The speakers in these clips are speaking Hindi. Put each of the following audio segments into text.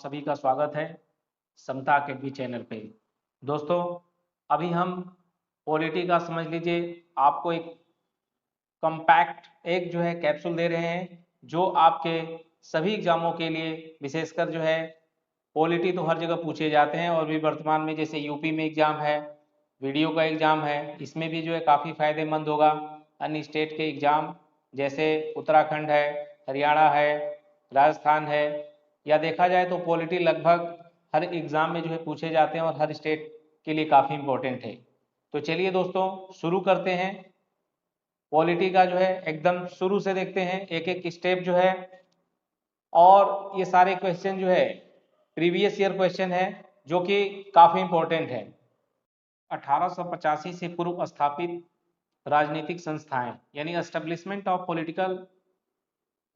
सभी का स्वागत है समता अकेडमी चैनल पे। दोस्तों, अभी हम पॉलिटी का समझ लीजिए, आपको एक कॉम्पैक्ट एक जो है कैप्सूल दे रहे हैं जो आपके सभी एग्जामों के लिए विशेषकर जो है पॉलिटी तो हर जगह पूछे जाते हैं और भी वर्तमान में जैसे यूपी में एग्जाम है, वीडियो का एग्जाम है, इसमें भी जो है काफ़ी फायदेमंद होगा। अन्य स्टेट के एग्जाम जैसे उत्तराखंड है, हरियाणा है, राजस्थान है, या देखा जाए तो पॉलिटी लगभग हर एग्जाम में जो है पूछे जाते हैं और हर स्टेट के लिए काफ़ी इम्पोर्टेंट है। तो चलिए दोस्तों शुरू करते हैं। पॉलिटी का जो है एकदम शुरू से देखते हैं एक एक स्टेप जो है, और ये सारे क्वेश्चन जो है प्रीवियस ईयर क्वेश्चन है जो कि काफ़ी इम्पोर्टेंट है। 1885 से पूर्व स्थापित राजनीतिक संस्थाएं यानी establishment of political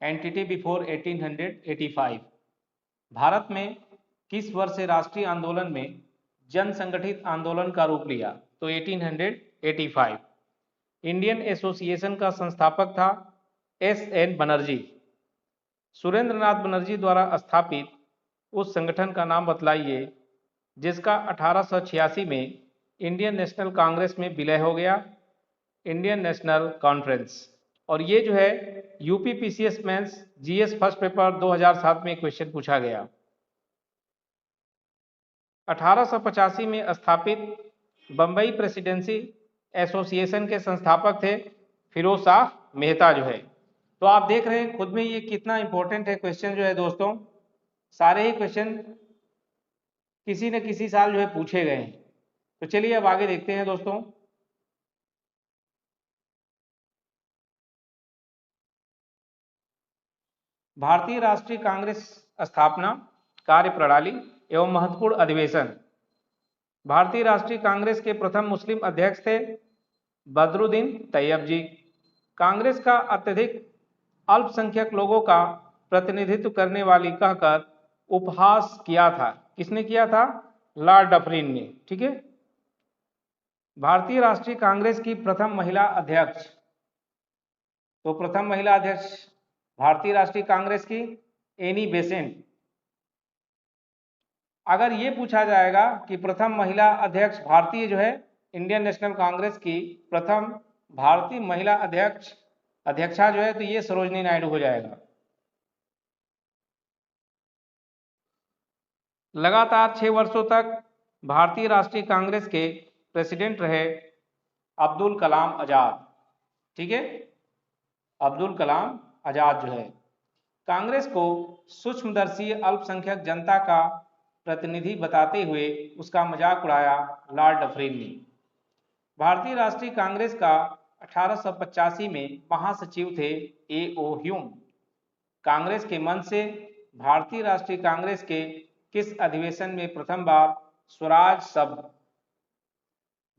entity before 1885। Bharat में किस वर्ष से राष्ट्रीय आंदोलन में जन संगठित आंदोलन का रूप लिया? तो 1885। इंडियन एसोसिएशन का संस्थापक था एस.एन. बनर्जी। सुरेंद्र नाथ बनर्जी द्वारा स्थापित उस संगठन का नाम बतलाइए जिसका 1886 में इंडियन नेशनल कांग्रेस में विलय हो गया, इंडियन नेशनल कॉन्फ्रेंस। और ये जो है UP PCS mains GS first paper 2007 में क्वेश्चन पूछा गया। 1885 में स्थापित बम्बई प्रेसिडेंसी एसोसिएशन के संस्थापक थे फिरोज शाह मेहता जो है। तो आप देख रहे हैं खुद में ये कितना इंपॉर्टेंट है क्वेश्चन जो है दोस्तों। सारे ही क्वेश्चन किसी न किसी साल जो है पूछे गए हैं। तो चलिए अब आगे देखते हैं दोस्तों। भारतीय राष्ट्रीय कांग्रेस स्थापना, कार्यप्रणाली एवं महत्वपूर्ण अधिवेशन। भारतीय राष्ट्रीय कांग्रेस के प्रथम मुस्लिम अध्यक्ष थे बदरुद्दीन तैयब जी। कांग्रेस का अत्यधिक अल्पसंख्यक लोगों का प्रतिनिधित्व करने वाली कहकर उपहास किया था। किसने किया था? लॉर्ड डफरिन ने। ठीक है। भारतीय राष्ट्रीय कांग्रेस की प्रथम महिला अध्यक्ष, तो प्रथम महिला अध्यक्ष भारतीय राष्ट्रीय कांग्रेस की एनी बेसेंट। अगर ये पूछा जाएगा कि प्रथम महिला अध्यक्ष भारतीय जो है इंडियन नेशनल कांग्रेस की प्रथम भारतीय महिला अध्यक्षा जो है, तो ये सरोजनी नायडू हो जाएगा। लगातार 6 वर्षों तक भारतीय राष्ट्रीय कांग्रेस के प्रेसिडेंट रहे अब्दुल कलाम आजाद। ठीक है, अब्दुल कलाम आजाद जो है कांग्रेस को सूक्ष्मदर्शी अल्पसंख्यक जनता का प्रतिनिधि बताते हुए उसका मजाक उड़ाया लॉर्ड डफरिन ने। भारतीय राष्ट्रीय कांग्रेस का 1885 में महासचिव थे ए.ओ. ह्यूम। कांग्रेस के मन से भारतीय राष्ट्रीय कांग्रेस के किस अधिवेशन में प्रथम बार स्वराज शब्द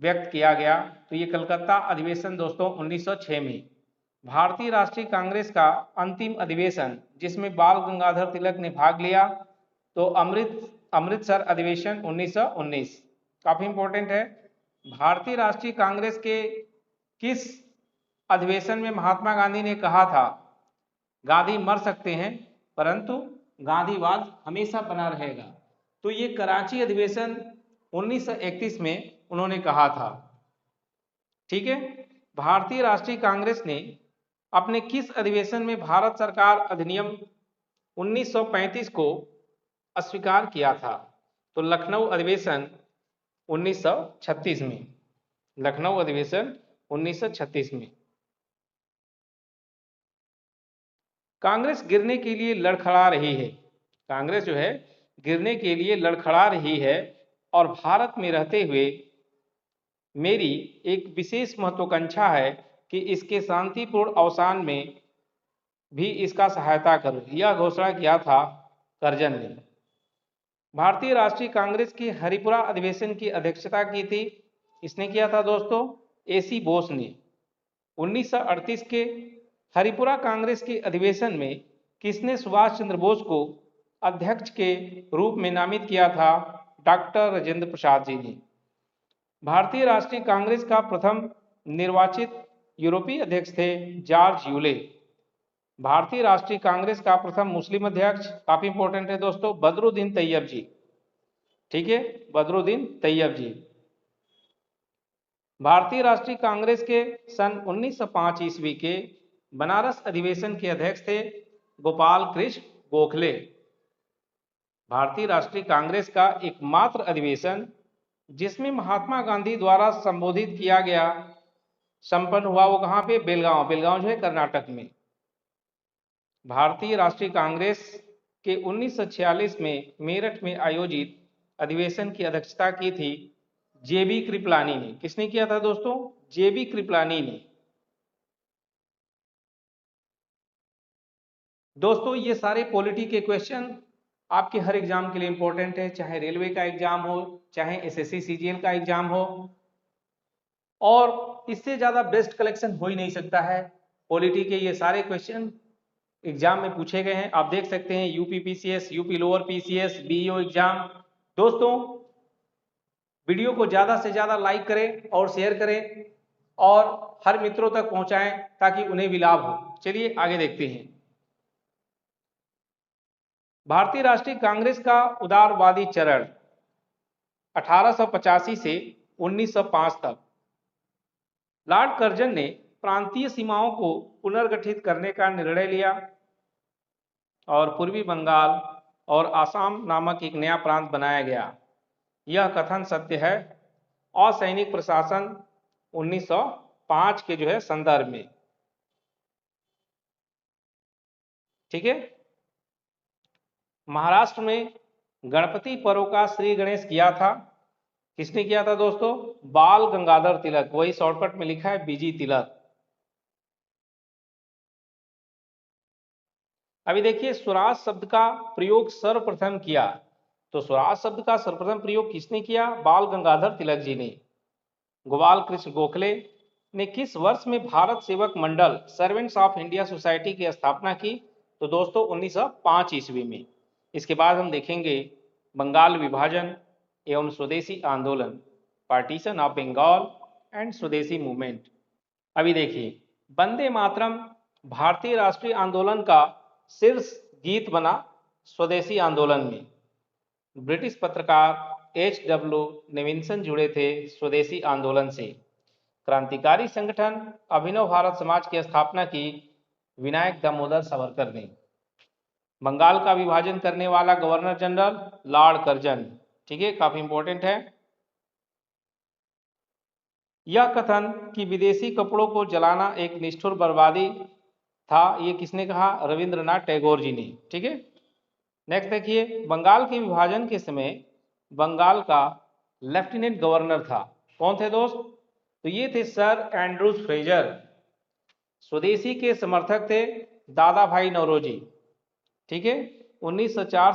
व्यक्त किया गया? तो ये कलकत्ता अधिवेशन दोस्तों 1906 में। भारतीय राष्ट्रीय कांग्रेस का अंतिम अधिवेशन जिसमें बाल गंगाधर तिलक ने भाग लिया, तो अमृतसर अधिवेशन 1919। काफी इंपॉर्टेंट है। भारतीय राष्ट्रीय कांग्रेस के किस अधिवेशन में महात्मा गांधी ने कहा था गांधी मर सकते हैं परंतु गांधीवाद हमेशा बना रहेगा? तो ये कराची अधिवेशन 1931 में उन्होंने कहा था। ठीक है। भारतीय राष्ट्रीय कांग्रेस ने अपने किस अधिवेशन में भारत सरकार अधिनियम 1935 को अस्वीकार किया था? तो लखनऊ अधिवेशन 1936 में। लखनऊ अधिवेशन 1936 में। कांग्रेस गिरने के लिए लड़खड़ा रही है। कांग्रेस जो है गिरने के लिए लड़खड़ा रही है और भारत में रहते हुए मेरी एक विशेष महत्वाकांक्षा है कि इसके शांतिपूर्ण अवसान में भी इसका सहायता करूं, यह घोषणा किया था करजन ने। भारतीय राष्ट्रीय कांग्रेस की हरिपुरा अधिवेशन की अध्यक्षता की थी, इसने किया था दोस्तों एसी बोस ने। 1938 के हरिपुरा कांग्रेस के अधिवेशन में किसने सुभाष चंद्र बोस को अध्यक्ष के रूप में नामित किया था? डॉक्टर राजेंद्र प्रसाद जी ने। भारतीय राष्ट्रीय कांग्रेस का प्रथम निर्वाचित यूरोपीय अध्यक्ष थे जॉर्ज यूले। भारतीय राष्ट्रीय कांग्रेस का प्रथम मुस्लिम अध्यक्ष, काफी इंपॉर्टेंट है दोस्तों, बदरुद्दीन तैयब जी। ठीक है, बदरुद्दीन तैयब जी। भारतीय राष्ट्रीय कांग्रेस के सन 1905 ईस्वी के बनारस अधिवेशन के अध्यक्ष थे गोपाल कृष्ण गोखले। भारतीय राष्ट्रीय कांग्रेस का एकमात्र अधिवेशन जिसमें महात्मा गांधी द्वारा संबोधित किया गया संपन्न हुआ, वो कहां पे? बेलगांव। बेलगांव जो है कर्नाटक में। भारतीय राष्ट्रीय कांग्रेस के 1946 में मेरठ में आयोजित अधिवेशन की अध्यक्षता की थी जेबी कृपलानी ने। किसने किया था दोस्तों? जेबी कृपलानी ने। दोस्तों ये सारे पॉलिटी के क्वेश्चन आपके हर एग्जाम के लिए इंपॉर्टेंट है, चाहे रेलवे का एग्जाम हो, चाहे एसएससी सीजीएल का एग्जाम हो, और इससे ज्यादा बेस्ट कलेक्शन हो ही नहीं सकता है। पॉलिटी के ये सारे क्वेश्चन एग्जाम में पूछे गए हैं, आप देख सकते हैं। UP PCS, UP lower PCS, BEO exam. दोस्तों वीडियो को ज्यादा से ज्यादा लाइक करें और शेयर करें और हर मित्रों तक पहुंचाएं ताकि उन्हें भी लाभ हो। चलिए आगे देखते हैं। भारतीय राष्ट्रीय कांग्रेस का उदारवादी चरण 1885 से 1905 तक। लॉर्ड कर्जन ने प्रांतीय सीमाओं को पुनर्गठित करने का निर्णय लिया और पूर्वी बंगाल और आसाम नामक एक नया प्रांत बनाया गया। यह कथन सत्य है असैनिक प्रशासन 1905 के जो है संदर्भ में। ठीक है, महाराष्ट्र में गणपति पर्व का श्री गणेश किया था। किसने किया था दोस्तों? बाल गंगाधर तिलक। वही शॉर्टकट में लिखा है बीजी तिलक। अभी देखिए स्वराज शब्द का प्रयोग सर्वप्रथम किया, तो स्वराज शब्द का सर्वप्रथम प्रयोग किसने किया? बाल गंगाधर तिलक जी ने। गोपाल कृष्ण गोखले ने किस वर्ष में भारत सेवक मंडल सर्वेंट्स ऑफ इंडिया सोसाइटी की स्थापना की? तो दोस्तों 1905 ईस्वी में। इसके बाद हम देखेंगे बंगाल विभाजन एवं स्वदेशी आंदोलन, पार्टीशन ऑफ बंगाल एंड स्वदेशी मूवमेंट। अभी देखिए वंदे मातरम भारतीय राष्ट्रीय आंदोलन का शीर्ष गीत बना स्वदेशी आंदोलन में। ब्रिटिश पत्रकार एच.डब्ल्यू. नेविंसन जुड़े थे स्वदेशी आंदोलन से। क्रांतिकारी संगठन अभिनव भारत समाज की स्थापना की विनायक दामोदर सावरकर ने। बंगाल का विभाजन करने वाला गवर्नर जनरल लॉर्ड कर्जन। ठीक है, काफी इंपॉर्टेंट है। यह कथन कि विदेशी कपड़ों को जलाना एक निष्ठुर बर्बादी था, ये किसने कहा? रविंद्रनाथ टैगोर जी ने। ठीक है, नेक्स्ट देखिए बंगाल के विभाजन के समय बंगाल का लेफ्टिनेंट गवर्नर था। कौन थे दोस्त? तो ये थे सर एंड्रूज फ्रेजर। स्वदेशी के समर्थक थे दादा भाई नौरोजी। ठीक है, 1904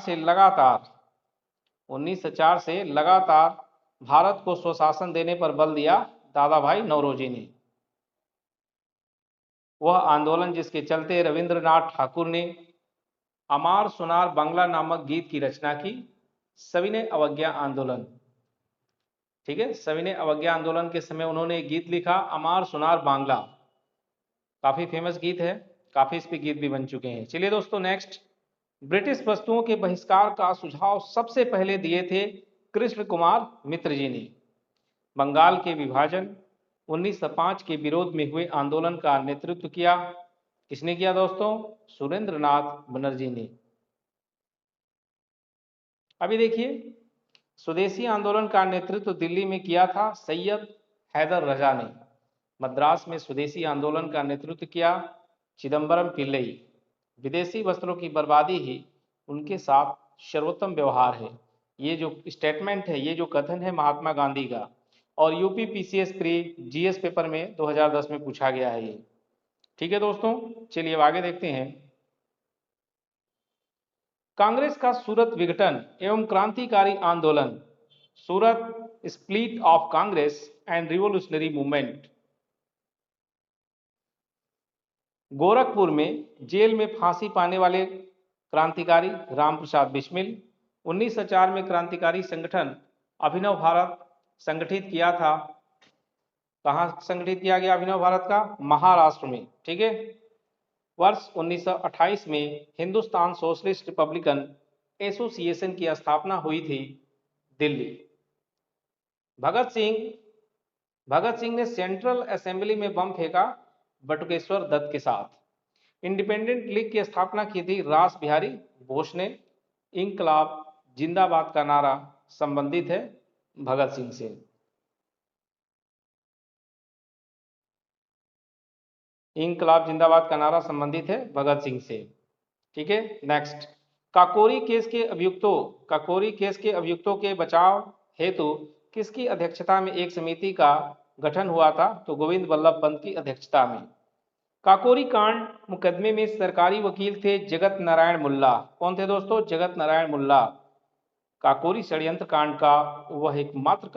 से लगातार भारत को स्वशासन देने पर बल दिया दादा भाई नौरोजी ने। वह आंदोलन जिसके चलते रविंद्रनाथ ठाकुर ने अमार सुनार बांग्ला नामक गीत की रचना की, सविनय अवज्ञा आंदोलन। ठीक है, सविनय अवज्ञा आंदोलन के समय उन्होंने एक गीत लिखा अमार सुनार बांग्ला, काफी फेमस गीत है, काफी इस पे गीत भी बन चुके हैं। चलिए दोस्तों नेक्स्ट, ब्रिटिश वस्तुओं के बहिष्कार का सुझाव सबसे पहले दिए थे कृष्ण कुमार मित्र जी ने। बंगाल के विभाजन 1905 के विरोध में हुए आंदोलन का नेतृत्व किया। किसने किया दोस्तों? सुरेंद्रनाथ बनर्जी ने। अभी देखिए स्वदेशी आंदोलन का नेतृत्व दिल्ली में किया था सैयद हैदर रजा ने। मद्रास में स्वदेशी आंदोलन का नेतृत्व किया चिदम्बरम पिल्लई। विदेशी वस्त्रों की बर्बादी ही उनके साथ सर्वोत्तम व्यवहार है, ये जो स्टेटमेंट है, ये जो कथन है महात्मा गांधी का। और UP PCS pre GS paper में 2010 में पूछा गया है ये। ठीक है दोस्तों, चलिए अब आगे देखते हैं। कांग्रेस का सूरत विघटन एवं क्रांतिकारी आंदोलन, Surat split of Congress and revolutionary movement. Gorakhpur में जेल में फांसी पाने वाले क्रांतिकारी रामप्रसाद बिस्मिल। 1904 में क्रांतिकारी संगठन अभिनव भारत संगठित किया था। कहाँ संगठित किया गया अभिनव भारत का? महाराष्ट्र में। ठीक है, वर्ष 1928 में हिंदुस्तान सोशलिस्ट रिपब्लिकन एसोसिएशन की स्थापना हुई थी? दिल्ली। भगत सिंह भगत सिंह ने सेंट्रल असेंबली में बम फेंका बटुकेश्वर दत्त के साथ। इंडिपेंडेंट लीग की स्थापना की थी रास बिहारी बोस ने। इंकलाब जिंदाबाद का नारा संबंधित है भगत सिंह से। इंकलाब जिंदाबाद का नारा संबंधित है भगत सिंह से। ठीक है, नेक्स्ट। काकोरी केस के अभियुक्तों के बचाव हेतु किसकी अध्यक्षता में एक समिति का गठन हुआ था? तो गोविंद बल्लभ पंत की अध्यक्षता में। काकोरी कांड मुकदमे में सरकारी वकील थे जगत नारायण मुल्ला। कौन थे दोस्तों? जगत नारायण मुल्ला। काकोरी षड्यंत्र कांड का वह एकमात्र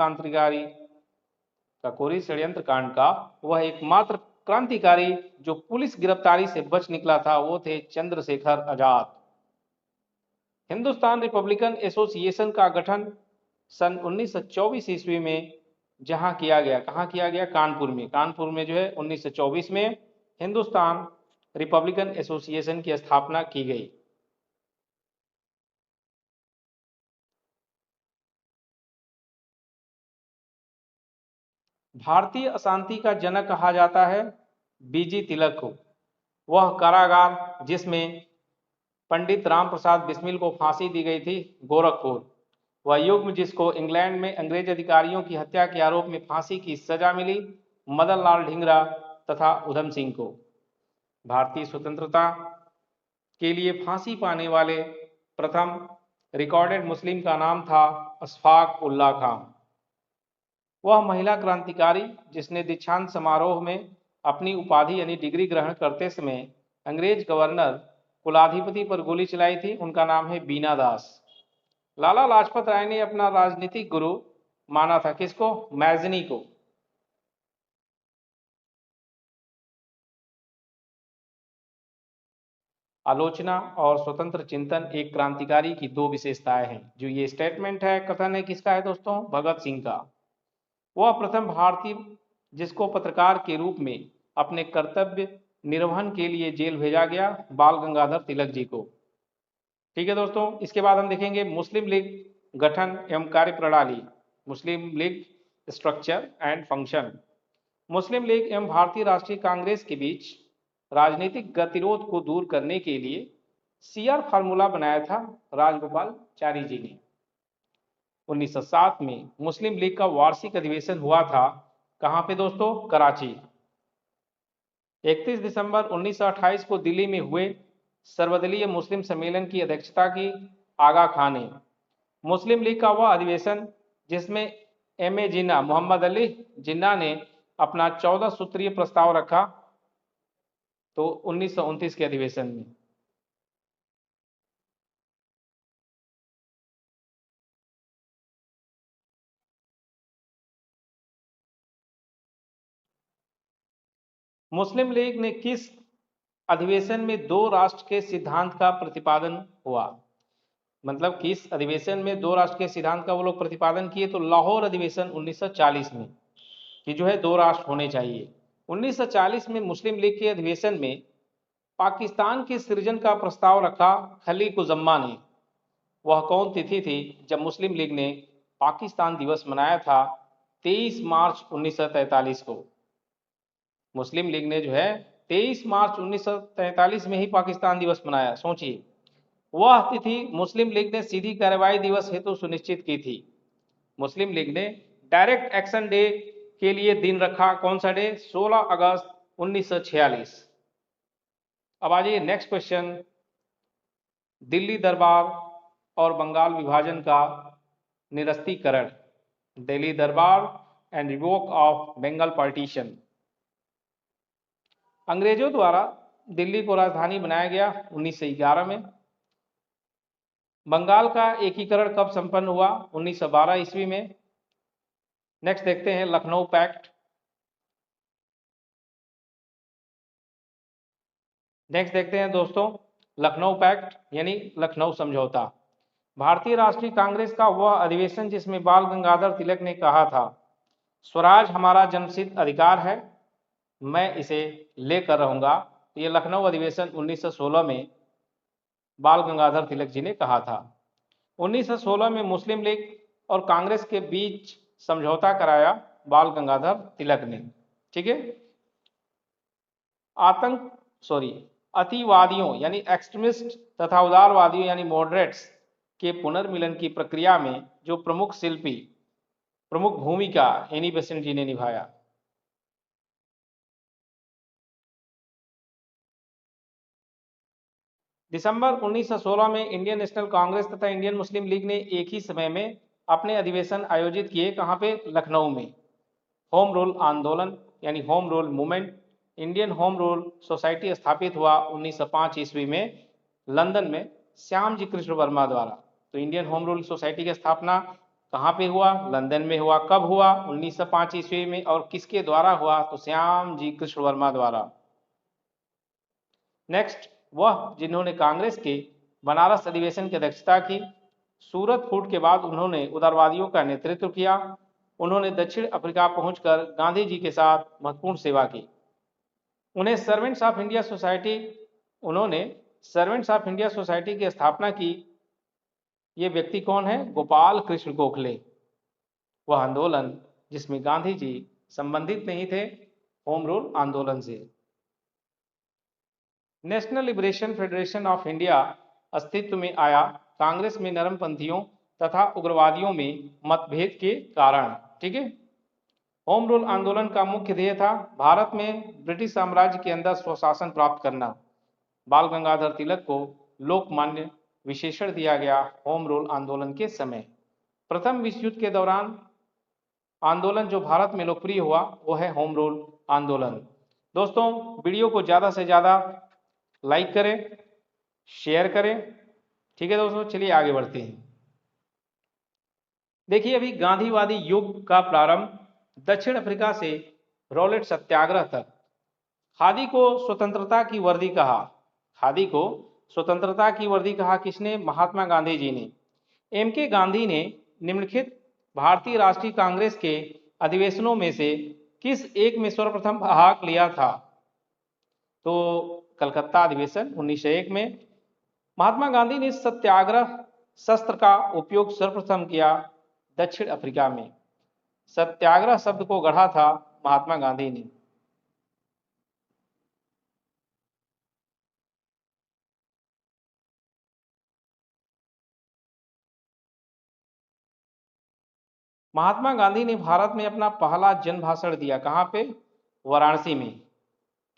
क्रांतिकारी जो पुलिस गिरफ्तारी से बच निकला था वो थे चंद्रशेखर आजाद। हिंदुस्तान रिपब्लिकन एसोसिएशन का गठन सन 1924 ईस्वी में जहां किया गया, कहां किया गया? कानपुर में जो है 1924 में हिंदुस्तान रिपब्लिकन एसोसिएशन की स्थापना की गई। भारतीय अशांति का जनक कहा जाता है बीजी तिलक को। वह कारागार जिसमें पंडित राम प्रसाद बिस्मिल को फांसी दी गई थी, गोरखपुर। वह युग्म जिसको इंग्लैंड में अंग्रेज अधिकारियों की हत्या के आरोप में फांसी की सजा मिली, मदन लाल ढींगरा तथा उधम सिंह को। भारतीय स्वतंत्रता के लिए फांसी पाने वाले प्रथम रिकॉर्डेड मुस्लिम का नाम था अशफाक उल्लाह खां। वह महिला क्रांतिकारी जिसने दीक्षांत समारोह में अपनी उपाधि यानी डिग्री ग्रहण करते समय अंग्रेज गवर्नर कुलाधिपति पर गोली चलाई थी, उनका नाम है बीना दास। लाला लाजपत राय ने अपना राजनीतिक गुरु माना था किसको? मैजनी को। आलोचना और स्वतंत्र चिंतन एक क्रांतिकारी की दो विशेषताएं हैं। जो ये स्टेटमेंट है, कथन है, किसका है दोस्तों? भगत सिंह का। वह प्रथम भारतीय जिसको पत्रकार के रूप में अपने कर्तव्य निर्वहन के लिए जेल भेजा गया, बाल गंगाधर तिलक जी को। ठीक है दोस्तों, इसके बाद हम देखेंगे मुस्लिम लीग गठन एवं कार्यप्रणाली, Muslim League structure and function. Muslim League एवं भारतीय राष्ट्रीय कांग्रेस के बीच राजनीतिक गतिरोध को दूर करने के लिए सीआर फार्मूला बनाया था राजगोपालचारी जी ने। 1907 में मुस्लिम लीग का वार्षिक अधिवेशन हुआ था, कहां पे दोस्तों? कराची। 31 दिसंबर 1928 को दिल्ली में हुए सर्वदलीय मुस्लिम सम्मेलन की अध्यक्षता की आगा खान ने। मुस्लिम लीग का वह अधिवेशन जिसमें एम.ए. जिन्ना, मोहम्मद अली जिन्ना ने अपना 14 सूत्रीय प्रस्ताव रखा, तो 1929 के अधिवेशन में। मुस्लिम लीग ने किस अधिवेशन में दो राष्ट्र के सिद्धांत का प्रतिपादन हुआ? मतलब किस अधिवेशन में दो राष्ट्र के सिद्धांत का वो लोग प्रतिपादन किए? तो लाहौर अधिवेशन 1940 में, कि जो है दो राष्ट्र होने चाहिए। 1940 में मुस्लिम लीग के अधिवेशन में पाकिस्तान के सृजन का प्रस्ताव रखा खलीकुज़्ज़मा ने। वह कौन तिथि थी जब मुस्लिम लीग ने पाकिस्तान दिवस मनाया था? 23 मार्च 1943 को। मुस्लिम लीग ने जो है 23 मार्च 1943 में ही पाकिस्तान दिवस मनाया। सोचिए, वह तिथि मुस्लिम लीग ने सीधी कार्रवाई दिवस हेतु सुनिश्चित की थी। मुस्लिम लीग ने डायरेक्ट एक्शन डे के लिए दिन रखा, कौन सा डे? 16 अगस्त 1946। अब आ जाइए नेक्स्ट क्वेश्चन। दिल्ली दरबार और बंगाल विभाजन का निरस्तीकरण, Delhi Durbar and revoke of Bengal partition. अंग्रेजों द्वारा दिल्ली को राजधानी बनाया गया 1911 में। बंगाल का एकीकरण कब संपन्न हुआ? 1912 ईस्वी में। नेक्स्ट देखते हैं लखनऊ पैक्ट। नेक्स्ट देखते हैं दोस्तों लखनऊ पैक्ट यानी लखनऊ समझौता। भारतीय राष्ट्रीय कांग्रेस का वह अधिवेशन जिसमें बाल गंगाधर तिलक ने कहा था, स्वराज हमारा जन्मसिद्ध अधिकार है, मैं इसे लेकर रहूंगा, तो ये लखनऊ अधिवेशन 1916 में बाल गंगाधर तिलक जी ने कहा था। 1916 में मुस्लिम लीग और कांग्रेस के बीच समझौता कराया बाल गंगाधर तिलक ने। ठीक है। अतिवादियों यानी एक्सट्रीमिस्ट तथा उदारवादियों यानी मॉडरेट्स के पुनर्मिलन की प्रक्रिया में जो प्रमुख भूमिका एनी बेसेंट जी ने निभाया। दिसंबर 1916 में इंडियन नेशनल कांग्रेस तथा इंडियन मुस्लिम लीग ने एक ही समय में अपने अधिवेशन आयोजित किए। कहाँ पे? लखनऊ में। होम रूल आंदोलन यानी home rule movement, Indian home rule society स्थापित हुआ 1905 ईस्वी में लंदन में श्याम जी कृष्ण वर्मा द्वारा। तो इंडियन होम रूल सोसाइटी की स्थापना कहाँ पे हुआ? लंदन में हुआ। कब हुआ? 1905 ईस्वी में। और किसके द्वारा हुआ? तो श्याम जी कृष्ण वर्मा द्वारा। नेक्स्ट, वह जिन्होंने कांग्रेस के बनारस अधिवेशन की अध्यक्षता की। सूरत फूट के बाद उन्होंने उदारवादियों का नेतृत्व किया। उन्होंने दक्षिण अफ्रीका पहुंचकर गांधी जी के साथ महत्वपूर्ण सेवा की। उन्होंने सर्वेंट्स ऑफ इंडिया सोसाइटी की स्थापना की। ये व्यक्ति कौन है? गोपाल कृष्ण गोखले। वह आंदोलन जिसमें गांधी जी संबंधित नहीं थे होम रूल आंदोलन से। National liberation federation of India अस्तित्व में आया कांग्रेस में नरमपंथियों तथा उग्रवादियों में मतभेद के कारण। ठीक है। होम रूल आंदोलन का मुख्य ध्येय था भारत में ब्रिटिश साम्राज्य के अंदर स्वशासन प्राप्त करना। बाल गंगाधर तिलक को लोकमान्य विशेषण दिया गया होम रूल आंदोलन के समय। प्रथम विश्व युद्ध के दौरान आंदोलन जो भारत में लोकप्रिय हुआ वो है होम रूल आंदोलन। दोस्तों, वीडियो को ज़्यादा से ज़्यादा लाइक करें, शेयर करें। ठीक है दोस्तों, चलिए आगे बढ़ते हैं। देखिए, अभी गांधीवादी युग का प्रारंभ दक्षिण अफ्रीका से रॉलेट सत्याग्रह तक। खादी को स्वतंत्रता की वर्दी कहा। खादी को स्वतंत्रता की वर्दी कहा किसने? महात्मा गांधी जी ने। एम के गांधी ने निम्नलिखित भारतीय राष्ट्रीय कांग्रेस के अधिवेशनों में से किस एक में सर्वप्रथम भाग लिया था? तो कलकत्ता अधिवेशन 1901 में। महात्मा गांधी ने सत्याग्रह शस्त्र का उपयोग सर्वप्रथम किया दक्षिण अफ्रीका में। सत्याग्रह शब्द को गढ़ा था महात्मा गांधी ने। महात्मा गांधी ने भारत में अपना पहला जन भाषण दिया। कहाँ पे? वाराणसी में।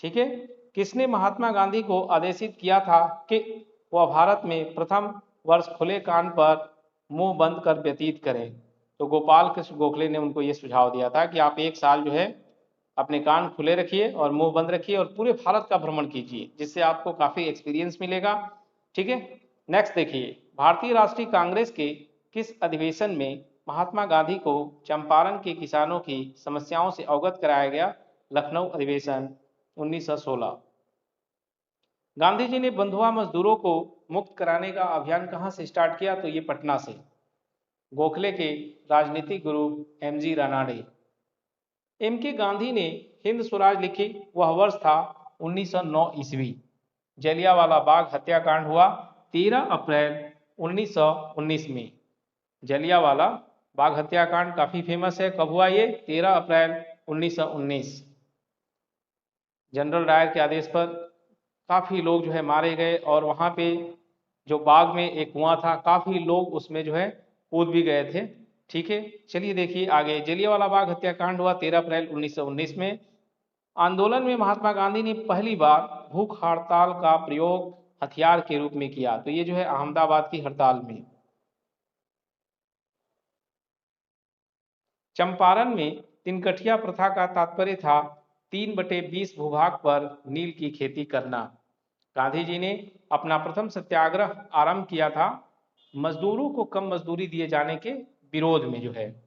ठीक है। किसने महात्मा गांधी को आदेशित किया था कि वह भारत में प्रथम वर्ष खुले कान पर मुंह बंद कर व्यतीत करें? तो गोपाल कृष्ण गोखले ने उनको ये सुझाव दिया था कि आप एक साल जो है अपने कान खुले रखिए और मुंह बंद रखिए और पूरे भारत का भ्रमण कीजिए, जिससे आपको काफ़ी एक्सपीरियंस मिलेगा। ठीक है। नेक्स्ट देखिए, भारतीय राष्ट्रीय कांग्रेस के किस अधिवेशन में महात्मा गांधी को चंपारण के किसानों की समस्याओं से अवगत कराया गया? लखनऊ अधिवेशन 1916। गांधी जी ने बंधुआ मजदूरों को मुक्त कराने का अभियान कहाँ से स्टार्ट किया? तो ये पटना से। गोखले के राजनीतिक गुरु एमजी रानाडे। एम के गांधी ने हिंद स्वराज लिखी, वह वर्ष था 1909 ईस्वी। जलियांवाला बाग हत्याकांड हुआ 13 अप्रैल 1919 में। जलियांवाला बाग हत्याकांड काफी फेमस है। कब हुआ ये? 13 अप्रैल 1919। जनरल डायर के आदेश पर काफी लोग जो है मारे गए और वहां पे जो बाग में एक कुआं था, काफी लोग उसमें जो है कूद भी गए थे। ठीक है। चलिए देखिए आगे। जलियांवाला बाग हत्याकांड हुआ 13 अप्रैल 1919 में। आंदोलन में महात्मा गांधी ने पहली बार भूख हड़ताल का प्रयोग हथियार के रूप में किया। तो ये जो है अहमदाबाद की हड़ताल में। चंपारण में तिनकठिया प्रथा का तात्पर्य था 3/20 भूभाग पर नील की खेती करना। गांधी जी ने अपना प्रथम सत्याग्रह आरंभ किया था मजदूरों को कम मजदूरी दिए जाने के विरोध में जो है।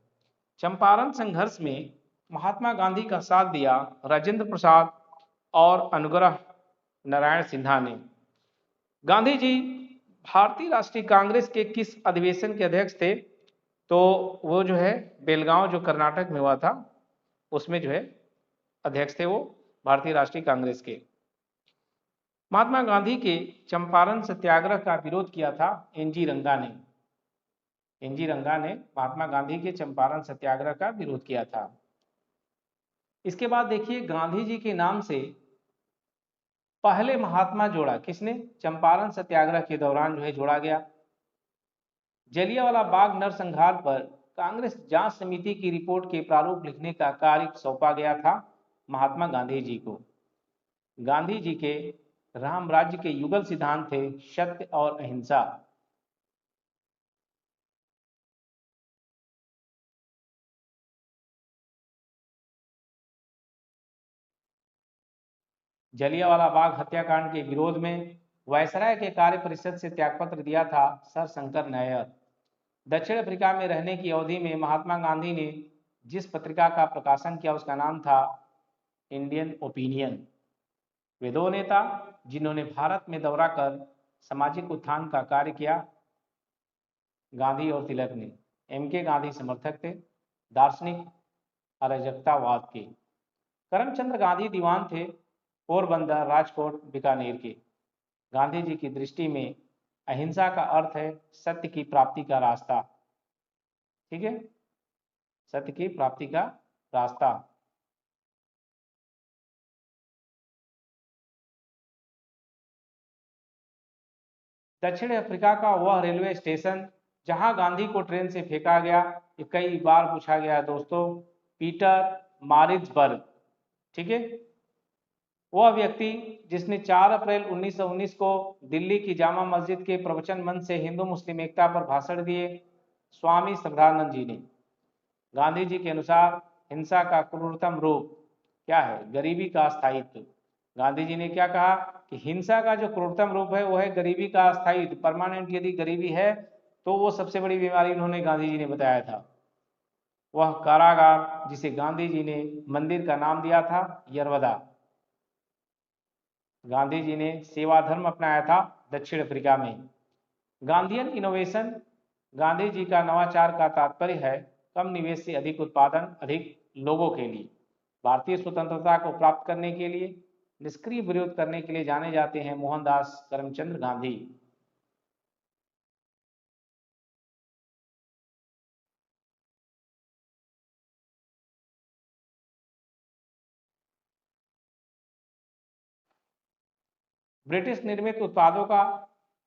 चंपारण संघर्ष में महात्मा गांधी का साथ दिया राजेंद्र प्रसाद और अनुग्रह नारायण सिन्हा ने। गांधी जी भारतीय राष्ट्रीय कांग्रेस के किस अधिवेशन के अध्यक्ष थे? तो वो जो है बेलगांव जो कर्नाटक में हुआ था उसमें जो है अध्यक्ष थे वो भारतीय राष्ट्रीय कांग्रेस के। महात्मा गांधी के चंपारण सत्याग्रह का विरोध किया था एनजी रंगा ने। एनजी रंगा ने महात्मा गांधी के चंपारण सत्याग्रह का विरोध किया था। इसके बाद देखिए गांधी जी के नाम से पहले महात्मा जोड़ा किसने? चंपारण सत्याग्रह के दौरान जो है जोड़ा गया। जलियांवाला बाग नरसंहार पर कांग्रेस जांच समिति की रिपोर्ट के प्रारूप लिखने का कार्य सौंपा गया था महात्मा गांधी जी को। गांधी जी के राम राज्य के युगल सिद्धांत थे सत्य और अहिंसा। जलियांवाला बाग हत्याकांड के विरोध में वायसराय के कार्य परिषद से त्यागपत्र दिया था सर शंकर नायर। दक्षिण अफ्रीका में रहने की अवधि में महात्मा गांधी ने जिस पत्रिका का प्रकाशन किया उसका नाम था इंडियन ओपिनियन। वे दो नेता जिन्होंने भारत में दौरा कर सामाजिक उत्थान का कार्य किया। गांधी और तिलक ने एमके गांधी समर्थक थे दार्शनिक अराजकतावाद के। करमचंद गांधी दीवान थे पोरबंदर राजकोट बीकानेर के। गांधी जी की दृष्टि में अहिंसा का अर्थ है सत्य की प्राप्ति का रास्ता। ठीक है, सत्य की प्राप्ति का रास्ता। दक्षिण अफ्रीका का वह रेलवे स्टेशन जहां गांधी को ट्रेन से फेंका गया, ये कई बार पूछा गया दोस्तों, पीटर मारिट्सबर्ग। ठीक है, वह व्यक्ति जिसने 4 अप्रैल 1919 को दिल्ली की जामा मस्जिद के प्रवचन मंच से हिंदू मुस्लिम एकता पर भाषण दिए, स्वामी श्रद्धानंद जी ने। गांधी जी के अनुसार हिंसा का क्रूरतम रूप क्या है? गरीबी का स्थायित्व। गांधी जी ने क्या कहा कि हिंसा का जो क्रूरतम रूप है वो है गरीबी का स्थायित्व। परमानेंट यदि गरीबी है तो वो सबसे बड़ी बीमारी उन्होंने गांधी जी ने बताया था। वह कारागार जिसे गांधी जी ने मंदिर का नाम दिया था यरवदा। गांधी जी ने सेवा धर्म अपनाया था दक्षिण अफ्रीका में। गांधीयन इनोवेशन, गांधी जी का नवाचार का तात्पर्य है कम निवेश से अधिक उत्पादन अधिक लोगों के लिए। भारतीय स्वतंत्रता को प्राप्त करने के लिए निष्क्रिय विरोध करने के लिए जाने जाते हैं मोहनदास करमचंद गांधी। ब्रिटिश निर्मित उत्पादों का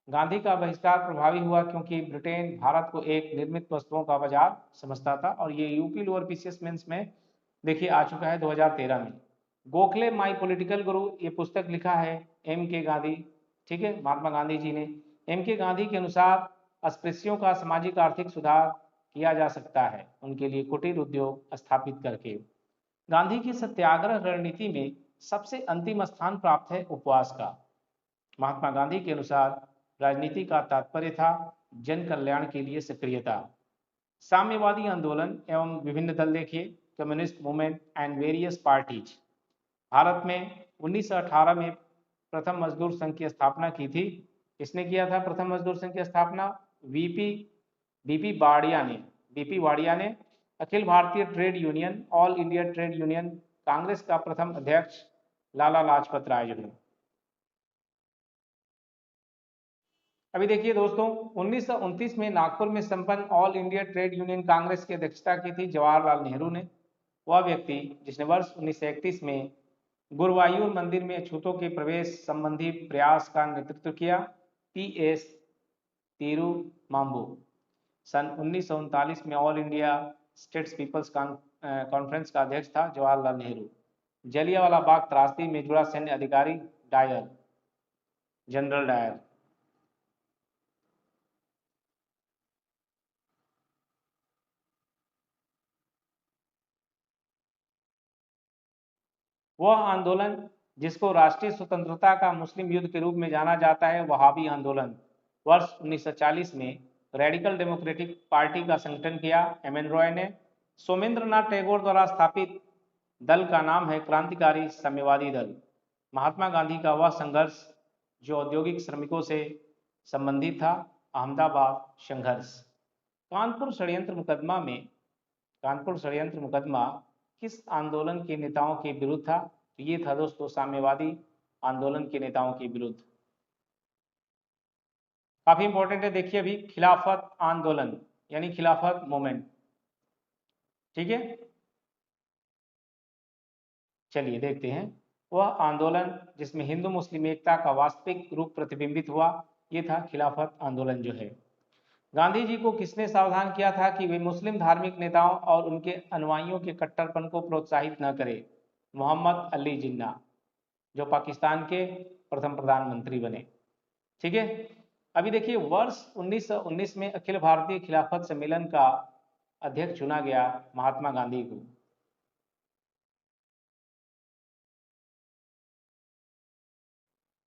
गांधी का बहिष्कार प्रभावी हुआ क्योंकि ब्रिटेन भारत को एक निर्मित वस्तुओं का बाजार समझता था। और ये यूपी लोअर पीसीएस मेंस में देखिए आ चुका है 2013 में। गोखले माई पॉलिटिकल गुरु ये पुस्तक लिखा है एम के गांधी। ठीक है, महात्मा गांधी जी ने। एम के गांधी के अनुसार अस्पृश्यों का सामाजिक आर्थिक सुधार किया जा सकता है उनके लिए कुटीर उद्योग स्थापित करके। गांधी की सत्याग्रह रणनीति में सबसे अंतिम स्थान प्राप्त है उपवास का। महात्मा गांधी के अनुसार राजनीति का तात्पर्य था जन कल्याण के लिए सक्रियता। साम्यवादी आंदोलन एवं विभिन्न दल देखिए, communist movement and various parties. Bharat में 1918 में प्रथम मजदूर संघ की स्थापना की थी। किसने किया था प्रथम मजदूर संघ की स्थापना? वीपी बीपी वाडिया ने। बीपी वाडिया ने। Akhil Bharatiya trade union all India trade union Congress का प्रथम अध्यक्ष लाला लाजपत राय जो है। अभी देखिए दोस्तों 1929 में नागपुर में संपन्न all India trade union Congress की अध्यक्षता की थी जवाहरलाल नेहरू ने। वह व्यक्ति जिसने वर्ष 1931 में गुरुवायूर मंदिर में अछूतों के प्रवेश संबंधी प्रयास का नेतृत्व किया, पीएस तिरुमाम्बू। सन 1939 में All India States People's Conference का अध्यक्ष था जवाहरलाल नेहरू। जलियांवाला बाग त्रासदी में जुड़ा सैन्य अधिकारी डायर, जनरल डायर। वह आंदोलन जिसको राष्ट्रीय स्वतंत्रता का मुस्लिम युद्ध के रूप में जाना जाता है वहाबी आंदोलन। वर्ष 1940 में रेडिकल डेमोक्रेटिक पार्टी का संगठन किया एम एन रॉय ने। सोमेंद्र नाथ टैगोर द्वारा स्थापित दल का नाम है क्रांतिकारी साम्यवादी दल। महात्मा गांधी का वह संघर्ष जो औद्योगिक श्रमिकों से संबंधित था, अहमदाबाद संघर्ष। कानपुर षड्यंत्र मुकदमा में कानपुर षड्यंत्र मुकदमा किस आंदोलन के नेताओं के विरुद्ध था? तो ये था दोस्तों साम्यवादी आंदोलन के नेताओं के विरुद्ध। काफी इंपॉर्टेंट है, देखिए अभी खिलाफत आंदोलन यानी खिलाफत मूवमेंट, ठीक है। चलिए देखते हैं, वह आंदोलन जिसमें हिंदू मुस्लिम एकता का वास्तविक रूप प्रतिबिंबित हुआ, ये था खिलाफत आंदोलन जो है। गांधी जी को किसने सावधान किया था कि वे मुस्लिम धार्मिक नेताओं और उनके अनुयायियों के कट्टरपन को प्रोत्साहित न करें? मोहम्मद अली जिन्ना, जो पाकिस्तान के प्रथम प्रधानमंत्री बने, ठीक है। अभी देखिए, वर्ष 1919 में अखिल भारतीय खिलाफत सम्मेलन का अध्यक्ष चुना गया महात्मा गांधी को।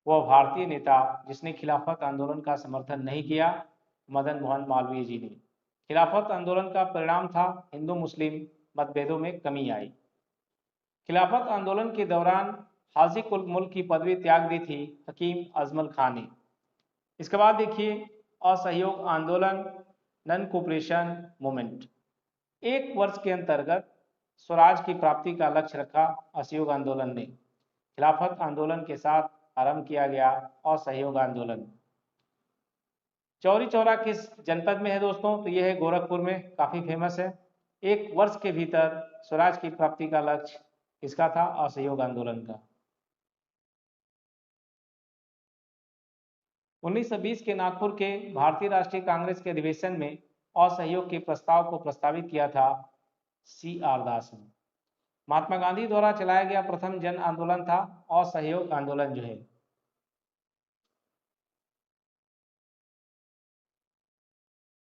वह भारतीय नेता जिसने खिलाफत आंदोलन का समर्थन नहीं किया, मदन मोहन मालवीय जी ने। खिलाफत आंदोलन का परिणाम था हिंदू मुस्लिम मतभेदों में कमी आई। खिलाफत आंदोलन के दौरान हाजी कुल मुल्क की पदवी त्याग दी थी हकीम अजमल खान ने। इसके बाद देखिए, असहयोग आंदोलन, नन कोऑपरेशन मूवमेंट। एक वर्ष के अंतर्गत स्वराज की प्राप्ति का लक्ष्य रखा असहयोग आंदोलन ने। खिलाफत आंदोलन के साथ आरंभ किया गया असहयोग आंदोलन। चौरी चौरा किस जनपद में है दोस्तों? तो यह है गोरखपुर में, काफी फेमस है। एक वर्ष के भीतर स्वराज की प्राप्ति का लक्ष्य किसका था? असहयोग आंदोलन का। 1920 के नागपुर के भारतीय राष्ट्रीय कांग्रेस के अधिवेशन में असहयोग के प्रस्ताव को प्रस्तावित किया था CR दास ने। महात्मा गांधी द्वारा चलाया गया प्रथम जन आंदोलन था असहयोग आंदोलन जो है।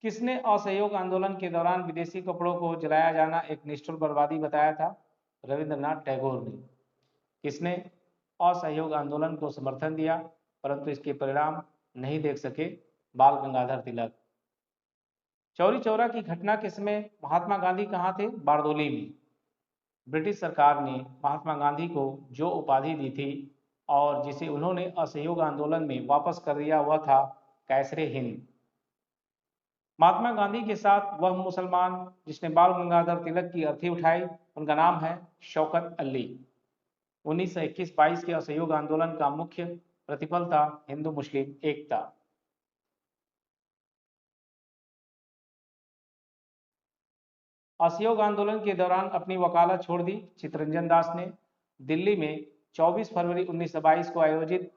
किसने असहयोग आंदोलन के दौरान विदेशी कपड़ों को जलाया जाना एक निष्ठुर बर्बादी बताया था? रविंद्रनाथ टैगोर ने। किसने असहयोग आंदोलन को समर्थन दिया परंतु इसके परिणाम नहीं देख सके? बाल गंगाधर तिलक। चौरी चौरा की घटना के समय महात्मा गांधी कहाँ थे? बारदोली में। ब्रिटिश सरकार ने महात्मा गांधी को जो उपाधि दी थी और जिसे उन्होंने असहयोग आंदोलन में वापस कर दिया, वह था कैसरे हिंद। महात्मा गांधी के साथ वह मुसलमान जिसने बाल गंगाधर तिलक की अर्थी उठाई, उनका नाम है शौकत अली। 1921-22 के असहयोग आंदोलन का मुख्य प्रतिफल था हिंदू मुस्लिम एकता। असहयोग आंदोलन के दौरान अपनी वकालत छोड़ दी चित्तरंजन दास ने। दिल्ली में 24 फरवरी 1922 को आयोजित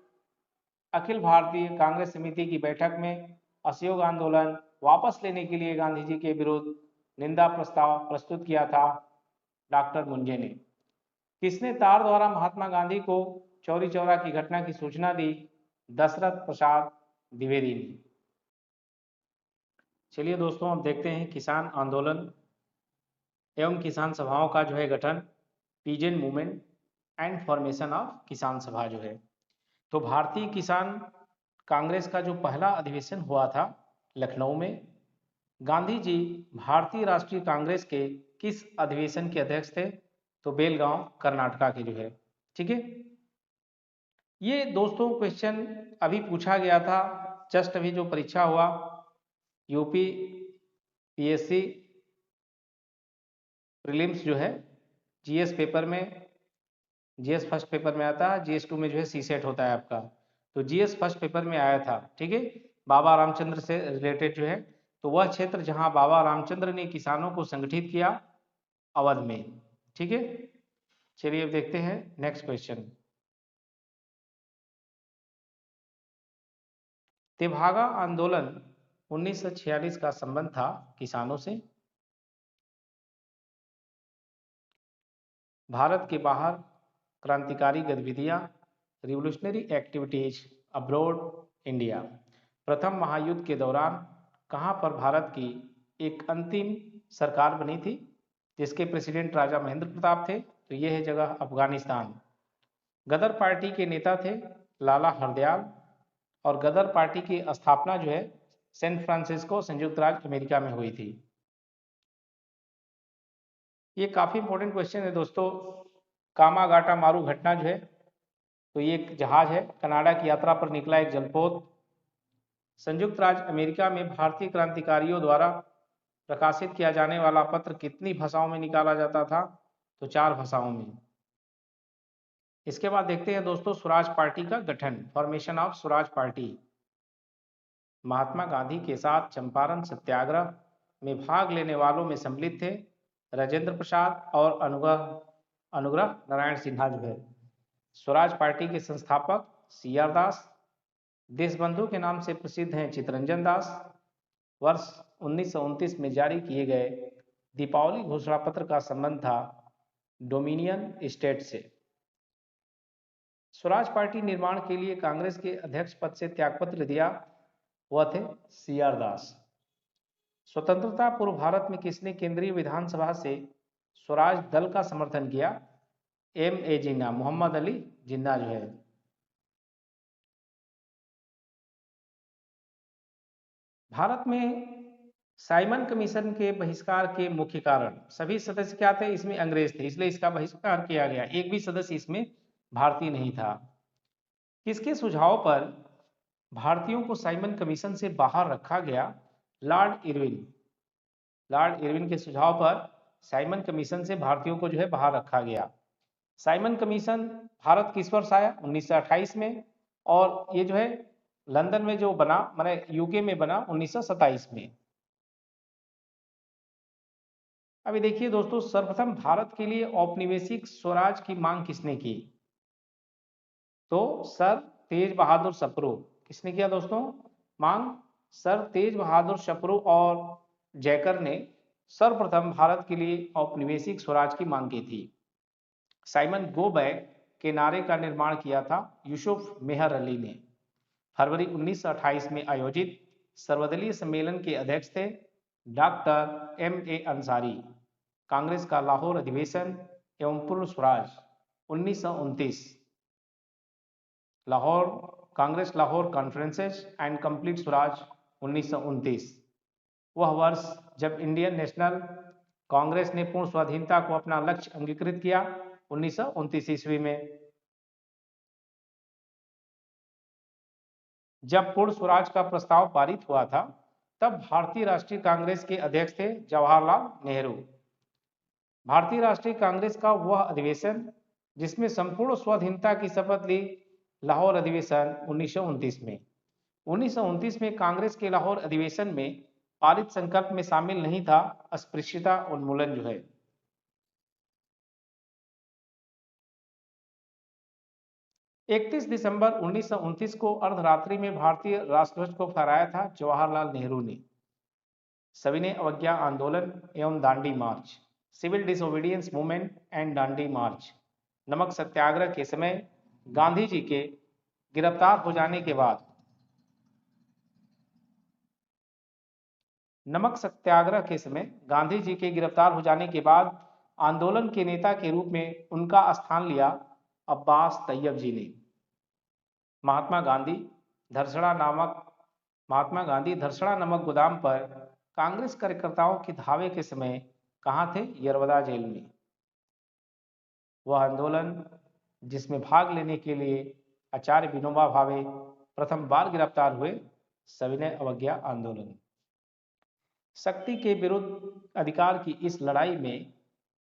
अखिल भारतीय कांग्रेस समिति की बैठक में असहयोग आंदोलन वापस लेने के लिए गांधी जी के विरुद्ध निंदा प्रस्ताव प्रस्तुत किया था डॉक्टर मुंजे ने। किसने तार द्वारा महात्मा गांधी को चौरी चौरा की घटना की सूचना दी? दशरथ प्रसाद द्विवेदी ने। चलिए दोस्तों, अब देखते हैं किसान आंदोलन एवं किसान सभाओं का जो है गठन, peasant movement and formation of किसान सभा जो है। तो भारतीय किसान कांग्रेस का जो पहला अधिवेशन हुआ था लखनऊ में, गांधी जी भारतीय राष्ट्रीय कांग्रेस के किस अधिवेशन के अध्यक्ष थे? तो बेलगांव कर्नाटका के जो है, ठीक है। ये दोस्तों क्वेश्चन अभी पूछा गया था, जस्ट अभी जो परीक्षा हुआ यूपी PSC प्रीलिम्स जो है, GS पेपर में, GS फर्स्ट पेपर में आता है, GS 2 में जो है CSET होता है आपका। तो GS फर्स्ट पेपर में आया था, ठीक है। बाबा रामचंद्र से रिलेटेड जो है, तो वह क्षेत्र जहां बाबा रामचंद्र ने किसानों को संगठित किया, अवध में, ठीक है। चलिए अब देखते हैं नेक्स्ट क्वेश्चन। तेभागा आंदोलन 1946 का संबंध था किसानों से। भारत के बाहर क्रांतिकारी गतिविधियां, रिवोल्यूशनरी एक्टिविटीज अब्रॉड इंडिया। प्रथम महायुद्ध के दौरान कहां पर भारत की एक अंतिम सरकार बनी थी जिसके प्रेसिडेंट राजा महेंद्र प्रताप थे? तो यह है जगह अफगानिस्तान। गदर पार्टी के नेता थे लाला हरदयाल और गदर पार्टी की स्थापना जो है सैन फ्रांसिस्को संयुक्त राज्य अमेरिका में हुई थी। ये काफी इंपॉर्टेंट क्वेश्चन है दोस्तों। कामागाटा मारू घटना जो है, तो ये एक जहाज है, कनाडा की यात्रा पर निकला एक जलपोत। संयुक्त राज्य अमेरिका में भारतीय क्रांतिकारियों द्वारा प्रकाशित किया जाने वाला पत्र कितनी भाषाओं में निकाला जाता था? तो 4 भाषाओं में। इसके बाद देखते हैं दोस्तों स्वराज पार्टी का गठन, formation of Swaraj party. Mahatma Gandhi के साथ चंपारण सत्याग्रह में भाग लेने वालों में सम्मिलित थे राजेंद्र प्रसाद और अनुग्रह अनुग्रह नारायण सिन्हा जो है। स्वराज पार्टी के संस्थापक CR दास, देशबंधु के नाम से प्रसिद्ध हैं चितरंजन दास। वर्ष 1929 में जारी किए गए दीपावली घोषणा पत्र का संबंध था डोमिनियन स्टेट से। स्वराज पार्टी निर्माण के लिए कांग्रेस के अध्यक्ष पद से त्यागपत्र दिया, वह थे CR दास। स्वतंत्रता पूर्व भारत में किसने केंद्रीय विधानसभा से स्वराज दल का समर्थन किया? MA जिन्ना, मोहम्मद अली जिन्ना जो है। भारत में साइमन कमीशन के बहिष्कार के मुख्य कारण, सभी सदस्य क्या थे इसमें? अंग्रेज थे, इसलिए इसका बहिष्कार किया गया। एक भी सदस्य इसमें भारतीय नहीं था। किसके सुझाव पर भारतीयों को साइमन कमीशन से बाहर रखा गया? Lord Irwin. लॉर्ड इरविन के सुझाव पर साइमन कमीशन से भारतीयों को जो है बाहर रखा गया। साइमन कमीशन भारत किस वर्ष आया? 1928 में, और ये जो है लंदन में जो बना, माने UK में बना 1927 में। अभी देखिए दोस्तों, सर्वप्रथम भारत के लिए औपनिवेशिक स्वराज की मांग किसने की? तो सर तेज बहादुर सप्रू। किसने किया दोस्तों मांग? सर तेज बहादुर सप्रू और जयकर ने सर्वप्रथम भारत के लिए औपनिवेशिक स्वराज की मांग की थी। साइमन गो बैक के नारे का निर्माण किया था यूसुफ मेहर अली ने। फरवरी 1928 में आयोजित सर्वदलीय सम्मेलन के अध्यक्ष थे डॉक्टर MA अंसारी। कांग्रेस का लाहौर अधिवेशन एवं पूर्ण Swaraj 1929। Lahore Congress Lahore conferences and complete Swaraj 1929। वह वर्ष जब इंडियन नेशनल कांग्रेस ने पूर्ण स्वाधीनता को अपना लक्ष्य अंगीकृत किया 1929 ईस्वी में। जब पूर्ण स्वराज का प्रस्ताव पारित हुआ था तब भारतीय राष्ट्रीय कांग्रेस के अध्यक्ष थे जवाहरलाल नेहरू। भारतीय राष्ट्रीय कांग्रेस का वह अधिवेशन जिसमें संपूर्ण स्वाधीनता की शपथ ली, लाहौर अधिवेशन 1929 में। 1929 में कांग्रेस के लाहौर अधिवेशन में पारित संकल्प में शामिल नहीं था अस्पृश्यता उन्मूलन जो है। इकतीस दिसंबर 1929 को अर्धरात्रि में भारतीय राष्ट्रध्वज को फहराया था जवाहरलाल नेहरू ने। सविनय अवज्ञा आंदोलन एवं Dandi march, civil disobedience movement and Dandi march. नमक सत्याग्रह के समय गांधी जी के गिरफ्तार हो जाने के बाद, नमक सत्याग्रह के समय गांधी जी के गिरफ्तार हो जाने के बाद आंदोलन के नेता के रूप में उनका स्थान लिया अब्बास तैयब जी ने। महात्मा गांधी धरसड़ा नमक गोदाम पर कांग्रेस कार्यकर्ताओं के धावे के समय कहाँ थे? यरवदा जेल में। वह आंदोलन जिसमें भाग लेने के लिए आचार्य विनोबा भावे प्रथम बार गिरफ्तार हुए, सविनय अवज्ञा आंदोलन। शक्ति के विरुद्ध अधिकार की इस लड़ाई में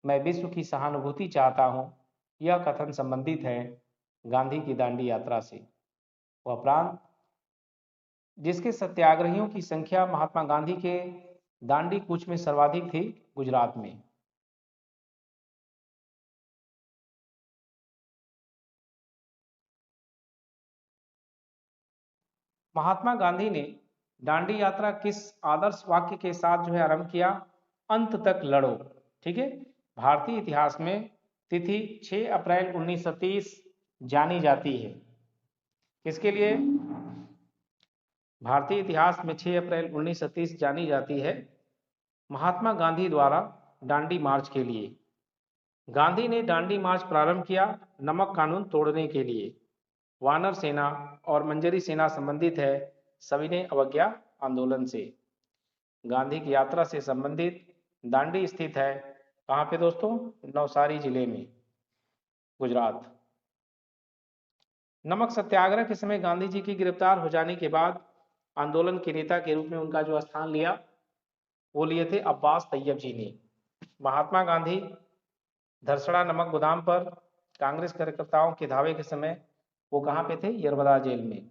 मैं विश्व की सहानुभूति चाहता हूं, यह कथन संबंधित है गांधी की दांडी यात्रा से। वह प्रांत जिसके सत्याग्रहियों की संख्या महात्मा गांधी के दांडी कूच में सर्वाधिक थी, गुजरात में। महात्मा गांधी ने दांडी यात्रा किस आदर्श वाक्य के साथ जो है आरंभ किया? अंत तक लड़ो। ठीक है। भारतीय इतिहास में तिथि 6 अप्रैल 1930 जानी जाती है। किसके लिए? भारतीय इतिहास में 6 अप्रैल 1930 जानी जाती है महात्मा गांधी द्वारा दांडी मार्च के लिए। गांधी ने दांडी मार्च प्रारंभ किया नमक कानून तोड़ने के लिए। वानर सेना और मंजरी सेना संबंधित है सविनय अवज्ञा आंदोलन से। गांधी की यात्रा से संबंधित दांडी स्थित है कहाँ पे दोस्तों? नवसारी जिले में, गुजरात। नमक सत्याग्रह के समय गांधी जी की गिरफ्तार हो जाने के बाद आंदोलन के नेता के रूप में उनका जो स्थान लिया वो लिए थे अब्बास तैयब जी ने। महात्मा गांधी धरसड़ा नमक गोदाम पर कांग्रेस कार्यकर्ताओं के धावे के समय वो कहाँ पे थे? यरबदा जेल में।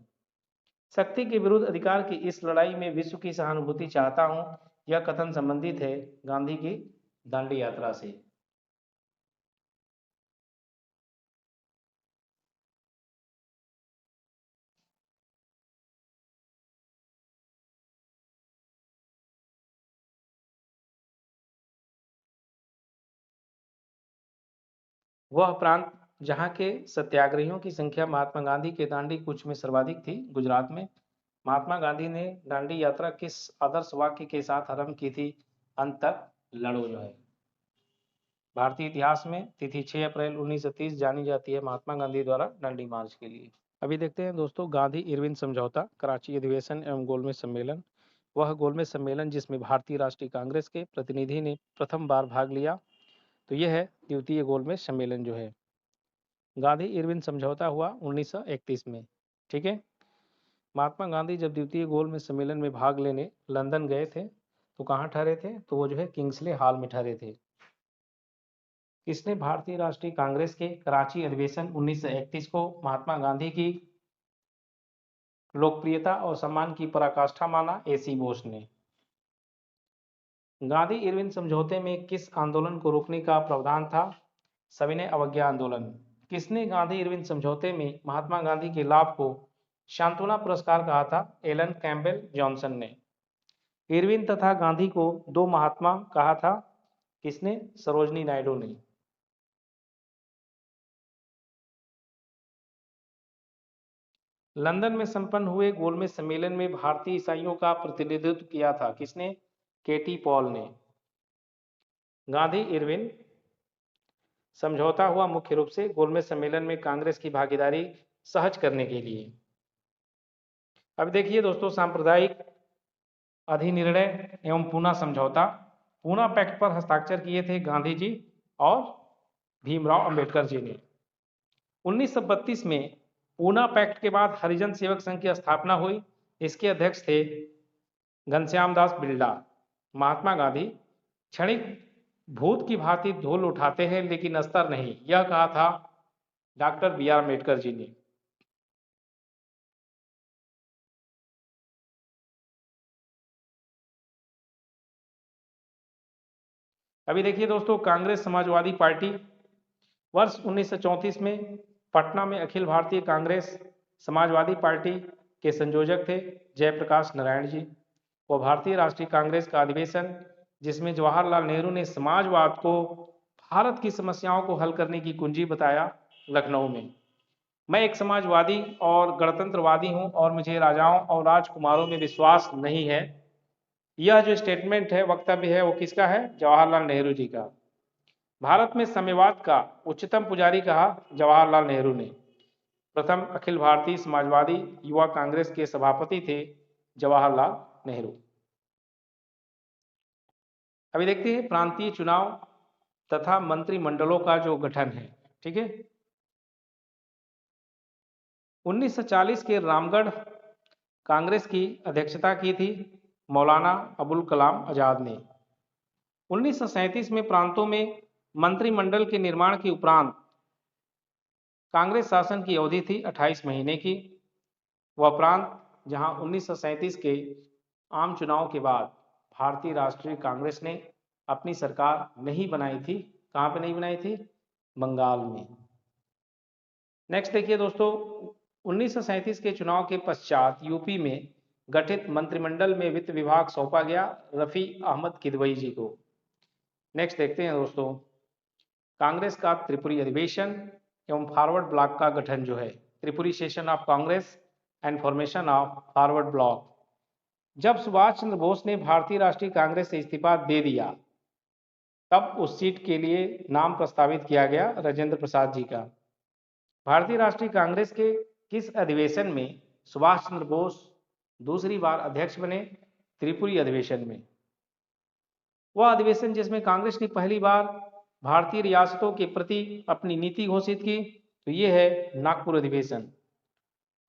शक्ति के विरुद्ध अधिकार की इस लड़ाई में विश्व की सहानुभूति चाहता हूं, यह कथन संबंधित है गांधी की दांडी यात्रा से। वह प्रांत जहां के सत्याग्रहियों की संख्या महात्मा गांधी के दांडी कूच में सर्वाधिक थी, गुजरात में। महात्मा गांधी ने दांडी यात्रा किस आदर्श वाक्य के साथ आरंभ की थी? अंत तक लड़ो जो है। भारतीय इतिहास में तिथि 6 अप्रैल 1930 जानी जाती है महात्मा गांधी द्वारा दांडी मार्च के लिए। अभी देखते हैं दोस्तों, गांधी इरविन समझौता, कराची अधिवेशन एवं गोलमेज सम्मेलन। वह गोलमेज सम्मेलन जिसमें भारतीय राष्ट्रीय कांग्रेस के प्रतिनिधि ने प्रथम बार भाग लिया, तो यह है द्वितीय गोलमेज सम्मेलन जो है। गांधी इरविन समझौता हुआ 1931 में। ठीक है। महात्मा गांधी जब द्वितीय गोलमेज सम्मेलन में भाग लेने लंदन गए थे, तो कहाँ ठहरे थे? तो वो जो है किंग्सले हॉल में ठहरे थे। किसने भारतीय राष्ट्रीय कांग्रेस के कराची अधिवेशन 1931 को महात्मा गांधी की लोकप्रियता और सम्मान की पराकाष्ठा माना? एसी बोस ने। गांधी इरविन समझौते में किस आंदोलन को रोकने का प्रावधान था? सविनय अवज्ञा आंदोलन। किसने गांधी इरविन समझौते में महात्मा गांधी के लाभ को सांत्वना पुरस्कार कहा था? एलन कैम्पबेल जॉनसन ने। इरविन तथा गांधी को दो महात्मा कहा था? किसने? सरोजनी नायडू ने। लंदन में संपन्न हुए गोलमेज सम्मेलन में भारतीय ईसाइयों का प्रतिनिधित्व किया था? किसने? केटी पॉल ने। गांधी इरविन समझौता हुआ मुख्य रूप से गोलमेज सम्मेलन में कांग्रेस की भागीदारी सहज करने के लिए। अब देखिए दोस्तों, सांप्रदायिक अधिनिर्णय एवं पूना समझौता। पूना पैक्ट पर हस्ताक्षर किए थे गांधी जी और भीमराव अंबेडकर जी ने। 1932 में पूना पैक्ट के बाद हरिजन सेवक संघ की स्थापना हुई। इसके अध्यक्ष थे घनश्याम दास बिरला। महात्मा गांधी क्षणिक भूत की भांति धूल उठाते हैं लेकिन अस्तर नहीं, यह कहा था doctor B are Ambedkar ji ने। अभी देखिए दोस्तों, कांग्रेस समाजवादी पार्टी वर्ष 1934 में पटना में अखिल भारतीय कांग्रेस समाजवादी पार्टी के संयोजक थे जयप्रकाश नारायण जी। वह भारतीय राष्ट्रीय कांग्रेस का अधिवेशन जिसमें जवाहरलाल नेहरू ने समाजवाद को भारत की समस्याओं को हल करने की कुंजी बताया, लखनऊ में। मैं एक समाजवादी और गणतंत्रवादी हूं और मुझे राजाओं और राजकुमारों में विश्वास नहीं है। यह जो स्टेटमेंट है, वक्तव्य है, वो किसका है? जवाहरलाल नेहरू जी का। भारत में साम्यवाद का उच्चतम पुजारी कहा जवाहरलाल नेहरू ने। प्रथम अखिल भारतीय समाजवादी युवा कांग्रेस के सभापति थे जवाहरलाल नेहरू। अभी देखते हैं प्रांतीय चुनाव तथा मंत्रिमंडलों का जो गठन है। ठीक है। 1940 के रामगढ़ कांग्रेस की अध्यक्षता की थी मौलाना अबुल कलाम आजाद ने। 1937 में प्रांतों में मंत्रिमंडल के निर्माण के उपरांत कांग्रेस शासन की अवधि थी 28 महीने की। वह प्रांत जहां 1937 के आम चुनाव के बाद भारतीय राष्ट्रीय कांग्रेस ने अपनी सरकार नहीं बनाई थी। कहां पे नहीं बनाई थी? बंगाल में। नेक्स्ट देखिए दोस्तों, 1937 के चुनाव के पश्चात यूपी में गठित मंत्रिमंडल में वित्त विभाग सौंपा गया रफी अहमद किदवई जी को। नेक्स्ट देखते हैं दोस्तों, कांग्रेस का त्रिपुरी अधिवेशन एवं फॉरवर्ड ब्लॉक का गठन जो है, Tripuri session of Congress and formation of forward block. जब सुभाष चंद्र बोस ने भारतीय राष्ट्रीय कांग्रेस से इस्तीफा दे दिया, तब उस सीट के लिए नाम प्रस्तावित किया गया राजेंद्र प्रसाद जी का। भारतीय राष्ट्रीय कांग्रेस के किस अधिवेशन में सुभाष चंद्र बोस दूसरी बार अध्यक्ष बने? त्रिपुरी अधिवेशन में। वह अधिवेशन जिसमें कांग्रेस ने पहली बार भारतीय रियासतों के प्रति अपनी नीति घोषित की, तो ये है नागपुर अधिवेशन।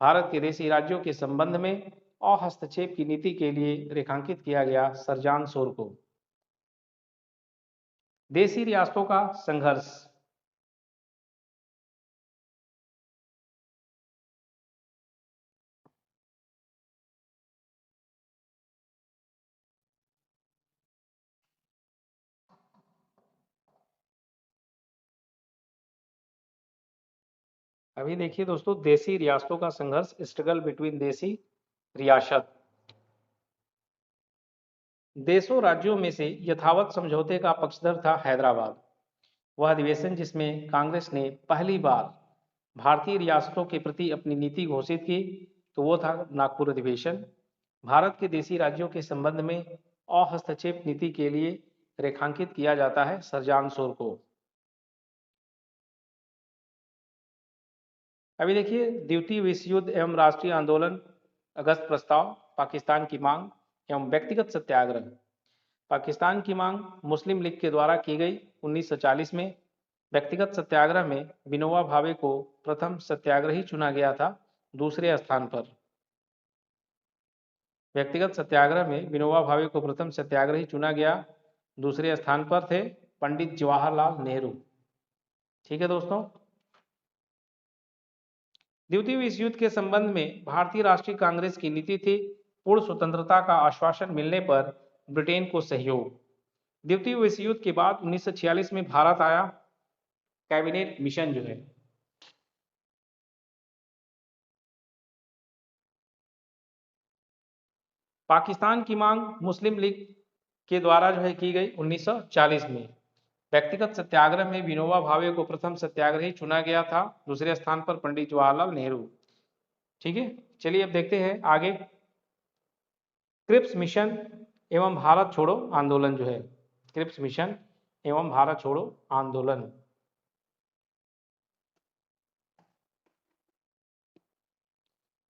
भारत के देशी राज्यों के संबंध में अहस्तक्षेप की नीति के लिए रेखांकित किया गया सर जॉन शोर को। देशी रियासतों का संघर्ष। अभी देखिए दोस्तों, देसी रियासतों का संघर्ष, स्ट्रगल बिटवीन देसी रियासत। देशों राज्यों में से यथावत समझौते का पक्षधर था हैदराबाद। वह अधिवेशन जिसमें कांग्रेस ने पहली बार भारतीय रियासतों के प्रति अपनी नीति घोषित की, तो वो था नागपुर अधिवेशन। भारत के देशी राज्यों के संबंध में अहस्तक्षेप नीति के लिए रेखांकित किया जाता है सरजान शोर को। अभी देखिए, द्वितीय विश्व युद्ध एवं राष्ट्रीय आंदोलन, अगस्त प्रस्ताव, पाकिस्तान की मांग एवं व्यक्तिगत सत्याग्रह। पाकिस्तान की मांग मुस्लिम लीग के द्वारा की गई 1940 में। व्यक्तिगत सत्याग्रह में विनोबा भावे को प्रथम सत्याग्रही चुना गया था दूसरे स्थान पर। व्यक्तिगत सत्याग्रह में विनोबा भावे को प्रथम सत्याग्रही चुना गया, दूसरे स्थान पर थे पंडित जवाहरलाल नेहरू। ठीक है दोस्तों। द्वितीय विश्व युद्ध के संबंध में भारतीय राष्ट्रीय कांग्रेस की नीति थी पूर्ण स्वतंत्रता का आश्वासन मिलने पर ब्रिटेन को सहयोग। द्वितीय विश्व युद्ध के बाद 1946 में भारत आया कैबिनेट मिशन जो है। पाकिस्तान की मांग मुस्लिम लीग के द्वारा जो है की गई 1940 में। व्यक्तिगत सत्याग्रह में विनोबा भावे को प्रथम सत्याग्रही चुना गया था, दूसरे स्थान पर पंडित जवाहरलाल नेहरू। ठीक है, चलिए अब देखते हैं आगे। क्रिप्स मिशन एवं भारत छोड़ो आंदोलन जो है, क्रिप्स मिशन एवं भारत छोड़ो आंदोलन।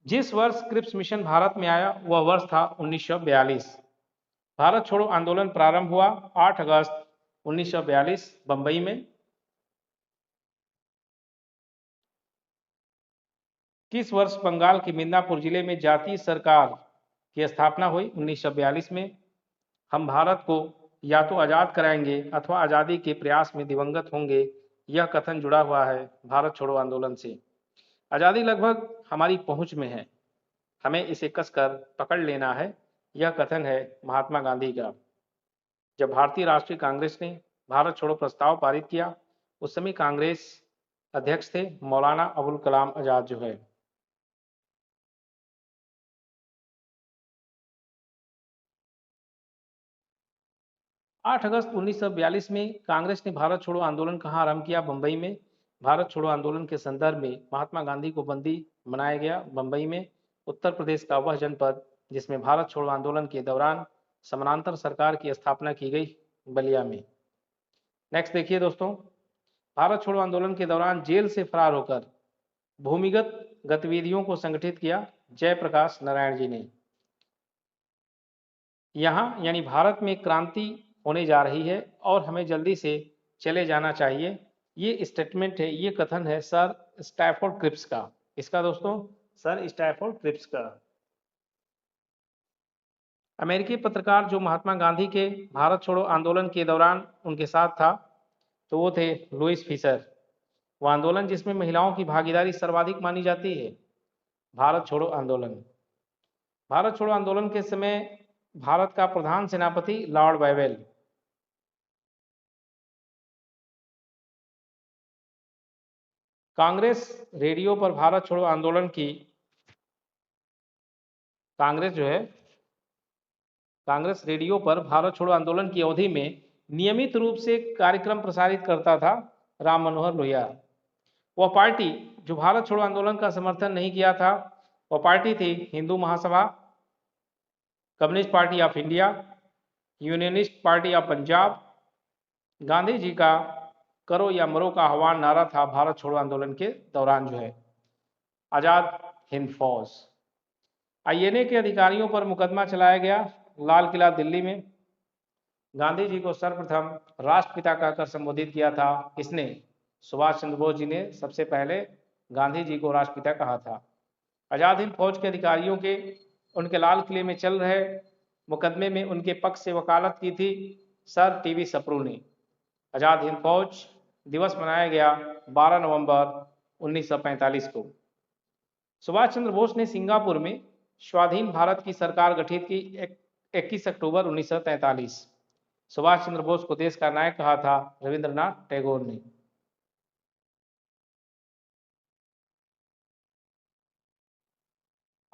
जिस वर्ष क्रिप्स मिशन भारत में आया वह वर्ष था 1942। भारत छोड़ो आंदोलन प्रारंभ हुआ 8 अगस्त 1942 बंबई में। किस वर्ष बंगाल के मिदनापुर जिले में जातीय सरकार की स्थापना हुई? 1942 में। हम भारत को या तो आज़ाद कराएंगे अथवा आज़ादी के प्रयास में दिवंगत होंगे, यह कथन जुड़ा हुआ है भारत छोड़ो आंदोलन से। आज़ादी लगभग हमारी पहुंच में है, हमें इसे कसकर पकड़ लेना है, यह कथन है महात्मा गांधी का। जब भारतीय राष्ट्रीय कांग्रेस ने भारत छोड़ो प्रस्ताव पारित किया, उस समय कांग्रेस अध्यक्ष थे मौलाना अबुल कलाम आजाद जो है। 8 अगस्त 1942 में कांग्रेस ने भारत छोड़ो आंदोलन कहाँ आरंभ किया? बंबई में। भारत छोड़ो आंदोलन के संदर्भ में महात्मा गांधी को बंदी बनाया गया बंबई में। उत्तर प्रदेश का वह जनपद जिसमें भारत छोड़ो आंदोलन के दौरान समानांतर सरकार की स्थापना की गई, बलिया में। नेक्स्ट देखिए दोस्तों, भारत छोड़ो आंदोलन के दौरान जेल से फरार होकर भूमिगत गतिविधियों को संगठित किया जयप्रकाश नारायण जी ने। यहाँ यानी भारत में क्रांति होने जा रही है और हमें जल्दी से चले जाना चाहिए, ये स्टेटमेंट है, ये कथन है सर स्टैफोर्ड क्रिप्स का। इसका दोस्तों, सर स्टैफोर्ड क्रिप्स का। अमेरिकी पत्रकार जो महात्मा गांधी के भारत छोड़ो आंदोलन के दौरान उनके साथ था, तो वो थे लुइस फिशर। वो आंदोलन जिसमें महिलाओं की भागीदारी सर्वाधिक मानी जाती है, भारत छोड़ो आंदोलन। भारत छोड़ो आंदोलन के समय भारत का प्रधान सेनापति लॉर्ड वेवेल। कांग्रेस रेडियो पर भारत छोड़ो आंदोलन की कांग्रेस जो है कांग्रेस रेडियो पर भारत छोड़ो आंदोलन की अवधि में नियमित रूप से कार्यक्रम प्रसारित करता था राम मनोहर लोहिया। वह पार्टी जो भारत छोड़ो आंदोलन का समर्थन नहीं किया था, वह पार्टी थी Hindu Mahasabha, Communist Party of India, Unionist Party of Punjab. Gandhi ji का करो या मरो का आह्वान नारा था भारत छोड़ो आंदोलन के दौरान जो है। आजाद हिंद फौज। आईएनए के अधिकारियों पर मुकदमा चलाया गया लाल किला दिल्ली में। गांधी जी को सर्वप्रथम राष्ट्रपिता कहकर संबोधित किया था किसने? सुभाष चंद्र बोस जी ने सबसे पहले गांधी जी को राष्ट्रपिता कहा था। आजाद हिंद फौज के अधिकारियों के उनके लाल किले में चल रहे मुकदमे में उनके पक्ष से वकालत की थी सर टीवी सप्रू ने। आजाद हिंद फौज दिवस मनाया गया 12 नवंबर 1945 को। सुभाष चंद्र बोस ने सिंगापुर में स्वाधीन भारत की सरकार गठित की 21 अक्टूबर 1943। सुभाष चंद्र बोस को देश का नायक कहा था रविंद्रनाथ टैगोर ने।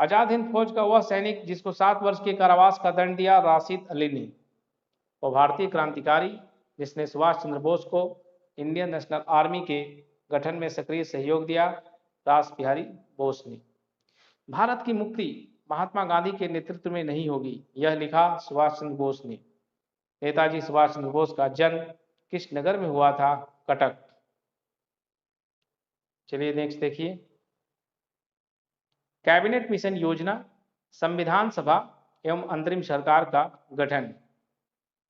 आजाद हिंद फौज का वह सैनिक जिसको 7 वर्ष के कारावास का दंड दिया राशिद अली ने। वो भारतीय क्रांतिकारी जिसने सुभाष चंद्र बोस को इंडियन नेशनल आर्मी के गठन में सक्रिय सहयोग दिया रास बिहारी बोस ने। भारत की मुक्ति महात्मा गांधी के नेतृत्व में नहीं होगी, यह लिखा सुभाष चंद्र बोस ने। नेताजी सुभाष चंद्र बोस का जन्म किस नगर में हुआ था? कटक। चलिए नेक्स्ट देखिए, कैबिनेट मिशन योजना, संविधान सभा एवं अंतरिम सरकार का गठन।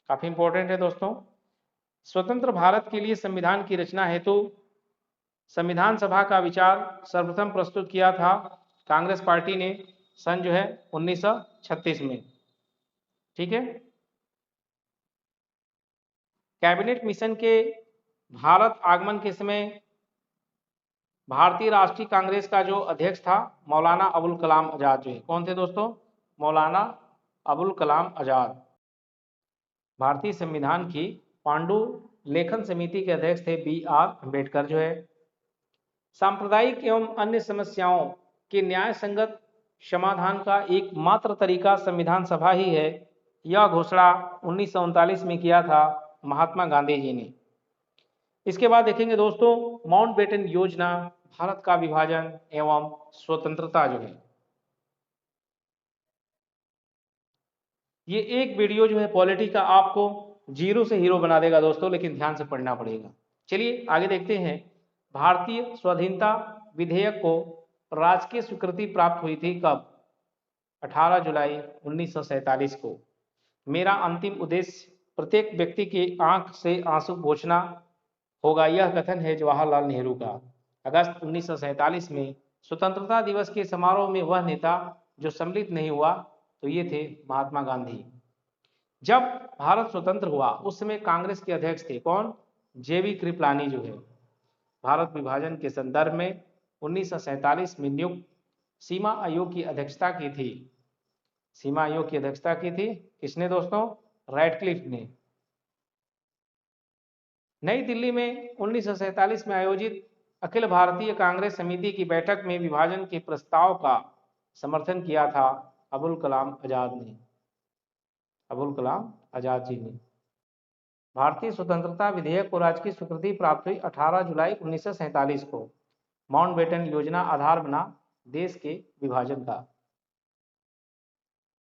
काफी इंपॉर्टेंट है दोस्तों। स्वतंत्र भारत के लिए संविधान की रचना हेतु संविधान सभा का विचार सर्वप्रथम प्रस्तुत किया था कांग्रेस पार्टी ने सन 1936 में। ठीक है। कैबिनेट मिशन के भारत आगमन के समय भारतीय राष्ट्रीय कांग्रेस का जो अध्यक्ष था मौलाना अबुल कलाम आजाद जो है, कौन थे दोस्तों? मौलाना अबुल कलाम आजाद। भारतीय संविधान की पांडु लेखन समिति के अध्यक्ष थे BR अम्बेडकर जो है। सांप्रदायिक एवं अन्य समस्याओं के न्याय संगत समाधान का एकमात्र तरीका संविधान सभा ही है, यह घोषणा 1939 में किया था महात्मा गांधी जी ने। इसके बाद देखेंगे दोस्तों माउंटबेटन योजना, भारत का विभाजन एवं स्वतंत्रता जो है। ये एक वीडियो जो है पॉलिटी का आपको जीरो से हीरो बना देगा दोस्तों, लेकिन ध्यान से पढ़ना पड़ेगा। चलिए आगे देखते हैं। भारतीय स्वाधीनता विधेयक को राजकीय स्वीकृति प्राप्त हुई थी कब? 18 जुलाई 1947 को। मेरा अंतिम उद्देश्य प्रत्येक व्यक्ति की आंख से आंसू पोंछना होगा, यह कथन है जवाहरलाल नेहरू का। अगस्त 1947 में स्वतंत्रता दिवस के समारोह में वह नेता जो सम्मिलित नहीं हुआ तो ये थे महात्मा गांधी। जब भारत स्वतंत्र हुआ उस समय कांग्रेस के अध्यक्ष थे कौन? JB कृपलानी जो है। भारत विभाजन के संदर्भ में 1947 में नियुक्त सीमा आयोग की अध्यक्षता की थी। सीमा आयोग की अध्यक्षता की थी किसने दोस्तों? रैडक्लिफ ने। नई दिल्ली में 1947 में आयोजित अखिल भारतीय कांग्रेस समिति की बैठक में विभाजन के प्रस्ताव का समर्थन किया था अबुल कलाम आजाद ने। अबुल कलाम आजाद जी ने। भारतीय स्वतंत्रता विधेयक को राजकीय स्वीकृति प्राप्त हुई 18 जुलाई 1947 को। माउंटबेटन योजना आधार बना देश के विभाजन का।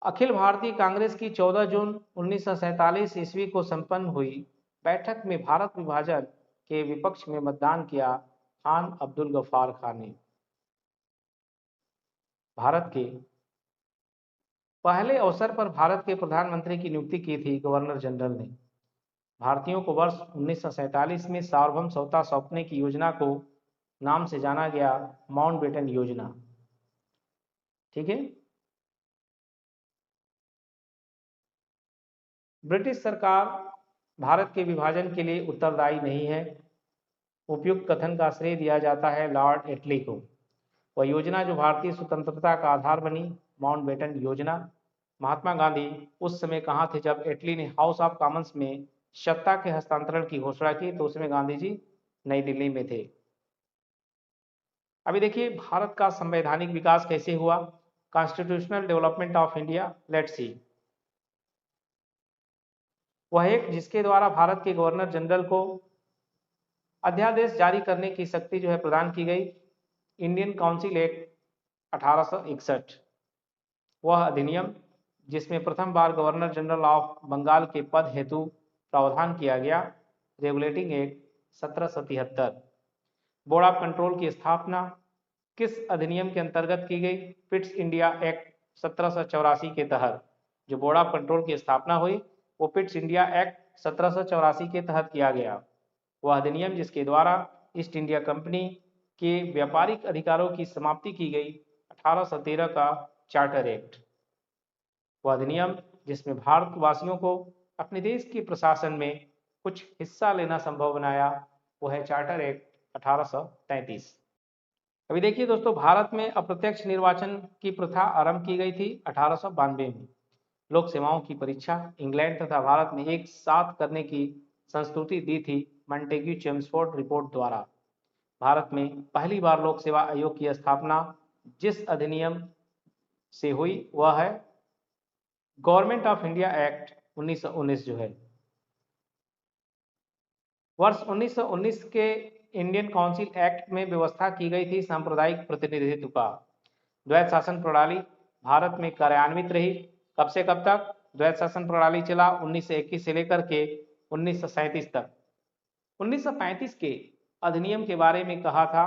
अखिल भारतीय कांग्रेस की 14 जून 1947 ईस्वी को संपन्न हुई बैठक में भारत विभाजन के विपक्ष में मतदान किया खान अब्दुल गफ्फार खान ने। भारत के पहले अवसर पर भारत के प्रधानमंत्री की नियुक्ति की थी गवर्नर जनरल ने। भारतीयों को वर्ष 1947 में सार्वभौम सत्ता सौंपने की योजना को नाम से जाना गया माउंटबेटन योजना। ठीक है। ब्रिटिश सरकार भारत के विभाजन के लिए उत्तरदायी नहीं है, उपयुक्त कथन का श्रेय दिया जाता है लॉर्ड एटली को। वह योजना जो भारतीय स्वतंत्रता का आधार बनी माउंटबेटन योजना। महात्मा गांधी उस समय कहाँ थे जब एटली ने हाउस ऑफ कॉमन्स में सत्ता के हस्तांतरण की घोषणा की? तो उसमें गांधी जी नई दिल्ली में थे। अभी देखिए भारत का संवैधानिक विकास कैसे हुआ, constitutional development of India. Let's see. वह एक जिसके द्वारा भारत के गवर्नर जनरल को अध्यादेश जारी करने की शक्ति जो है प्रदान की गई, इंडियन काउंसिल एक्ट 1861। वह अधिनियम जिसमें प्रथम बार गवर्नर जनरल ऑफ बंगाल के पद हेतु प्रावधान किया गया, regulating act 1773। Board of control की स्थापना किस अधिनियम के अंतर्गत की गई? पिट्स इंडिया एक्ट 1784 के तहत जो बोर्ड ऑफ कंट्रोल की स्थापना हुई वो पिट्स इंडिया एक्ट 1784 के तहत किया गया। वह अधिनियम जिसके द्वारा ईस्ट इंडिया कंपनी के व्यापारिक अधिकारों की समाप्ति की गई 1813 का चार्टर एक्ट। वह अधिनियम जिसमें भारतवासियों को अपने देश के प्रशासन में कुछ हिस्सा लेना संभव बनाया वो है चार्टर एक्ट 1833। अभी देखिए दोस्तों भारत में अप्रत्यक्ष निर्वाचन की प्रथा आरंभ की गई थी 1892 में। लोक सेवाओं की परीक्षा इंग्लैंड तथा भारत में एक साथ करने की संस्तुति दी थी मॉन्टेग्यू चेम्सफोर्ड रिपोर्ट द्वारा। भारत में पहली बार लोक सेवा आयोग की स्थापना जिस अधिनियम से हुई वह है गवर्नमेंट ऑफ इंडिया एक्ट 1919 जो है। वर्ष 1919 के इंडियन काउंसिल एक्ट में व्यवस्था की गई थी सांप्रदायिक प्रतिनिधित्व का। द्वैत शासन प्रणाली भारत में कार्यान्वित रही। कब से कब तक द्वैत शासन प्रणाली चला? 1921 से लेकर के 1937 तक। 1935 के अधिनियम के बारे में कहा था,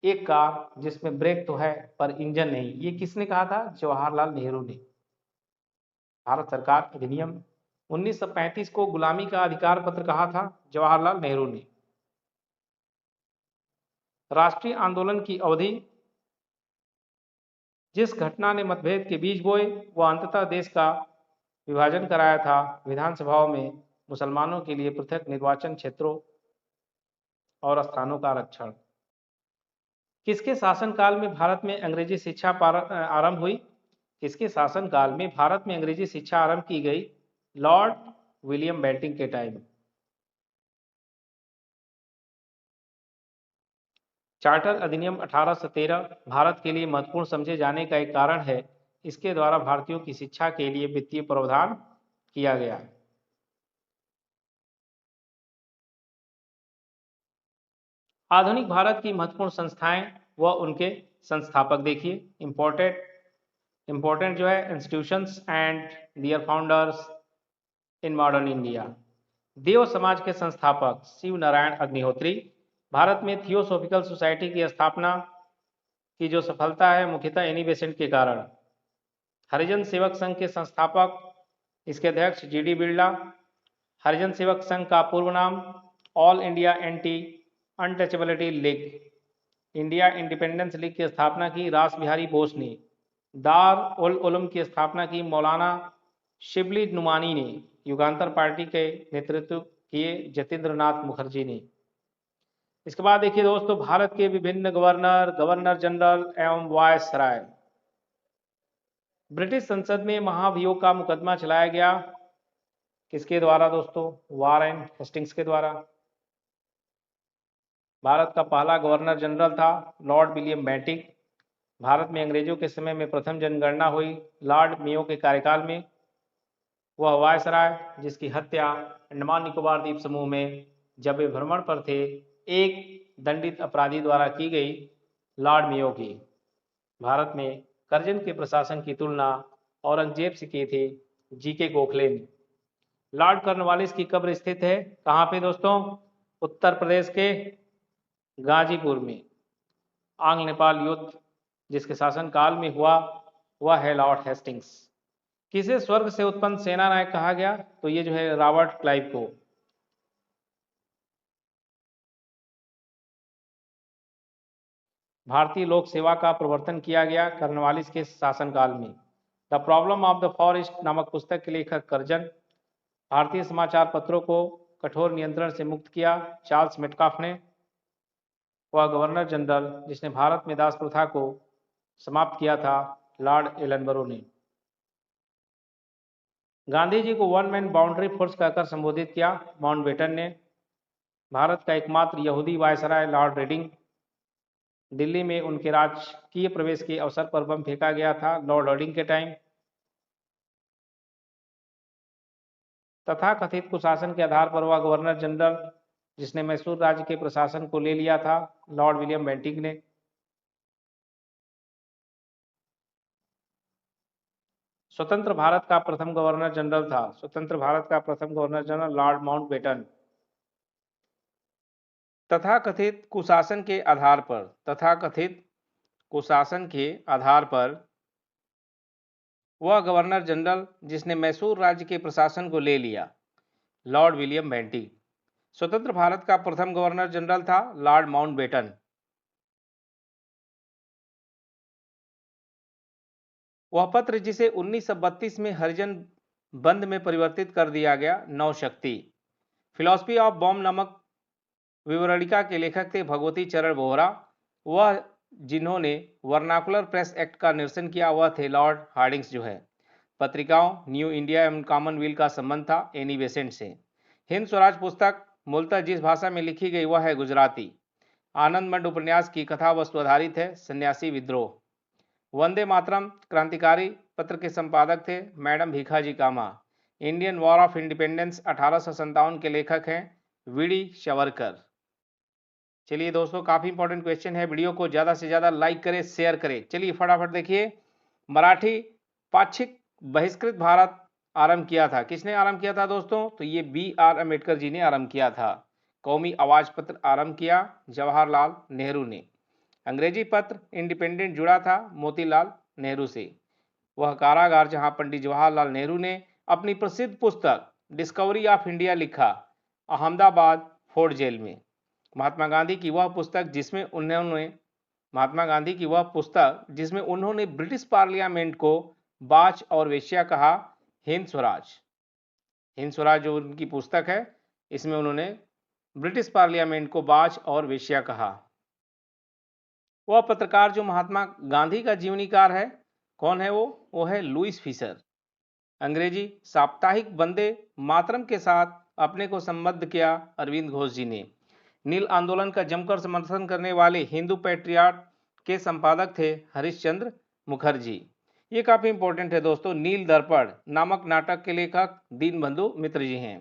एक कार जिसमें ब्रेक तो है पर इंजन नहीं। ये किसने कहा था? जवाहरलाल नेहरू ने। भारत सरकार अधिनियम 1935 को गुलामी का अधिकार पत्र कहा था जवाहरलाल नेहरू ने। राष्ट्रीय आंदोलन की अवधि जिस घटना ने मतभेद के बीज बोए वह अंततः देश का विभाजन कराया था। विधानसभाओं में मुसलमानों के लिए पृथक निर्वाचन क्षेत्रों और स्थानों का आरक्षण। किसके शासनकाल में भारत में अंग्रेजी शिक्षा आरंभ हुई? किसके शासनकाल में भारत में अंग्रेजी शिक्षा आरंभ की गई? लॉर्ड विलियम बेंटिंक के टाइम। चार्टर अधिनियम 1813 भारत के लिए महत्वपूर्ण समझे जाने का एक कारण है। इसके द्वारा भारतीयों की शिक्षा के लिए वित्तीय प्रावधान किया गया। आधुनिक भारत की महत्वपूर्ण संस्थाएं व उनके संस्थापक देखिए। इंपॉर्टेंट जो है institutions and their founders in modern India. Dev Samaj के संस्थापक शिव नारायण अग्निहोत्री। भारत में थियोसॉफिकल सोसाइटी की स्थापना की जो सफलता है मुख्यतः एनी बेसेंट के कारण। हरिजन सेवक संघ के संस्थापक, इसके अध्यक्ष जीडी बिरला। हरिजन सेवक संघ का पूर्व नाम all India anti untouchability league. India independence league की स्थापना की रास बिहारी बोस ने। दार उल उलूम की स्थापना की मौलाना शिबली नुमानी ने। युगांतर पार्टी के नेतृत्व किए जतेंद्र नाथ मुखर्जी ने। इसके बाद देखिए दोस्तों, भारत के विभिन्न गवर्नर, गवर्नर जनरल एवं वायसराय। ब्रिटिश संसद में महाभियोग का मुकदमा चलाया गया। किसके द्वारा दोस्तों? वारेन हेस्टिंग्स के द्वारा। भारत का पहला गवर्नर जनरल था लॉर्ड विलियम बेंटिक। भारत में अंग्रेजों के समय में प्रथम जनगणना हुई लॉर्ड मेयो के कार्यकाल में। वह वायसराय जिसकी हत्या अंडमान निकोबार द्वीप समूह में जब वे भ्रमण पर थे एक दंडित अपराधी द्वारा की गई, लॉर्ड मेयो की। भारत में करजन के प्रशासन की तुलना औरंगजेब से की थी जीके गोखले ने। लॉर्ड कॉर्नवालिस की कब्र स्थित है कहाँ पे दोस्तों? उत्तर प्रदेश के गाजीपुर में। आंग्ल नेपाल युद्ध जिसके शासनकाल में हुआ वह है लॉर्ड हेस्टिंग्स। किसे स्वर्ग से उत्पन्न सेना नायक कहा गया? तो ये जो है रॉबर्ट क्लाइव को। भारतीय लोक सेवा का प्रवर्तन किया गया कॉर्नवालिस के शासनकाल में। The problem of the forest नामक पुस्तक के लेखक करजन। भारतीय समाचार पत्रों को कठोर नियंत्रण से मुक्त किया चार्ल्स मेटकाफ ने। वह गवर्नर जनरल जिसने भारत में दास प्रथा को समाप्त किया था लॉर्ड एलनबरो ने। गांधी जी को वन मैन बाउंड्री फोर्स कहकर संबोधित किया माउंटबेटन ने। भारत का एकमात्र यहूदी वायसराय लॉर्ड रेडिंग। दिल्ली में उनके राजकीय प्रवेश के अवसर पर बम फेंका गया था लॉर्ड रेडिंग के टाइम। तथाकथित कुशासन के आधार पर वह गवर्नर जनरल जिसने मैसूर राज्य के प्रशासन को ले लिया था लॉर्ड विलियम बेंटिक ने। स्वतंत्र भारत का प्रथम गवर्नर जनरल था, स्वतंत्र भारत का प्रथम गवर्नर जनरल लॉर्ड माउंटबेटन। तथाकथित कुशासन के आधार पर, तथाकथित कुशासन के आधार पर वह गवर्नर जनरल जिसने मैसूर राज्य के प्रशासन को ले लिया लॉर्ड विलियम बेंटिक। स्वतंत्र भारत का प्रथम गवर्नर जनरल था लॉर्ड माउंटबेटन। वह पत्र जिसे 1932 में हरिजन बंद में परिवर्तित कर दिया गया नवशक्ति। फिलॉसफी ऑफ बॉम्ब नामक विवरणिका के लेखक थे भगवती चरण बोहरा। वह जिन्होंने वर्नाकुलर प्रेस एक्ट का निरसन किया वह थे लॉर्ड हार्डिंग्स जो है। पत्रिकाओं न्यू इंडिया एवं कॉमनवेल्थ का संबंध था एनी बेसेंट से। हिंद स्वराज पुस्तक मूलतः जिस भाषा में लिखी गई वह है गुजराती। आनंद मंड उपन्यास की कथा वस्तु आधारित है सन्यासी विद्रोह। वंदे मातरम क्रांतिकारी पत्र के संपादक थे madam Bhikaji Cama. Indian War of Independence 1857 के लेखक हैं वीडी सावरकर। चलिए दोस्तों, काफी इंपॉर्टेंट क्वेश्चन है, वीडियो को ज्यादा से ज्यादा लाइक करें, शेयर करें। चलिए फटाफट देखिए, मराठी पाक्षिक बहिष्कृत भारत आरंभ किया था। किसने आरंभ किया था दोस्तों? तो ये BR अम्बेडकर जी ने आरंभ किया था। कौमी आवाज पत्र आरंभ किया जवाहरलाल नेहरू ने। अंग्रेजी पत्र इंडिपेंडेंट जुड़ा था मोतीलाल नेहरू से। वह कारागार जहां पंडित जवाहरलाल नेहरू ने अपनी प्रसिद्ध पुस्तक डिस्कवरी ऑफ इंडिया लिखा, अहमदाबाद फोर्ट जेल में। महात्मा गांधी की वह पुस्तक जिसमें उन्होंने ब्रिटिश पार्लियामेंट को बाच और वेश्या कहा, हिंद स्वराज जो उनकी पुस्तक है, इसमें उन्होंने ब्रिटिश पार्लियामेंट को बाच और वेश्या कहा। वह पत्रकार जो महात्मा गांधी का जीवनीकार है, कौन है वो है लुईस फिशर। अंग्रेजी साप्ताहिक वंदे मातरम के साथ अपने को संबद्ध किया अरविंद घोष जी ने। नील आंदोलन का जमकर समर्थन करने वाले हिंदू पैट्रियट के संपादक थे हरिश्चंद्र मुखर्जी। ये काफी इंपॉर्टेंट है दोस्तों। नील दर्पण नामक नाटक के लेखक दीनबंधु मित्र जी हैं।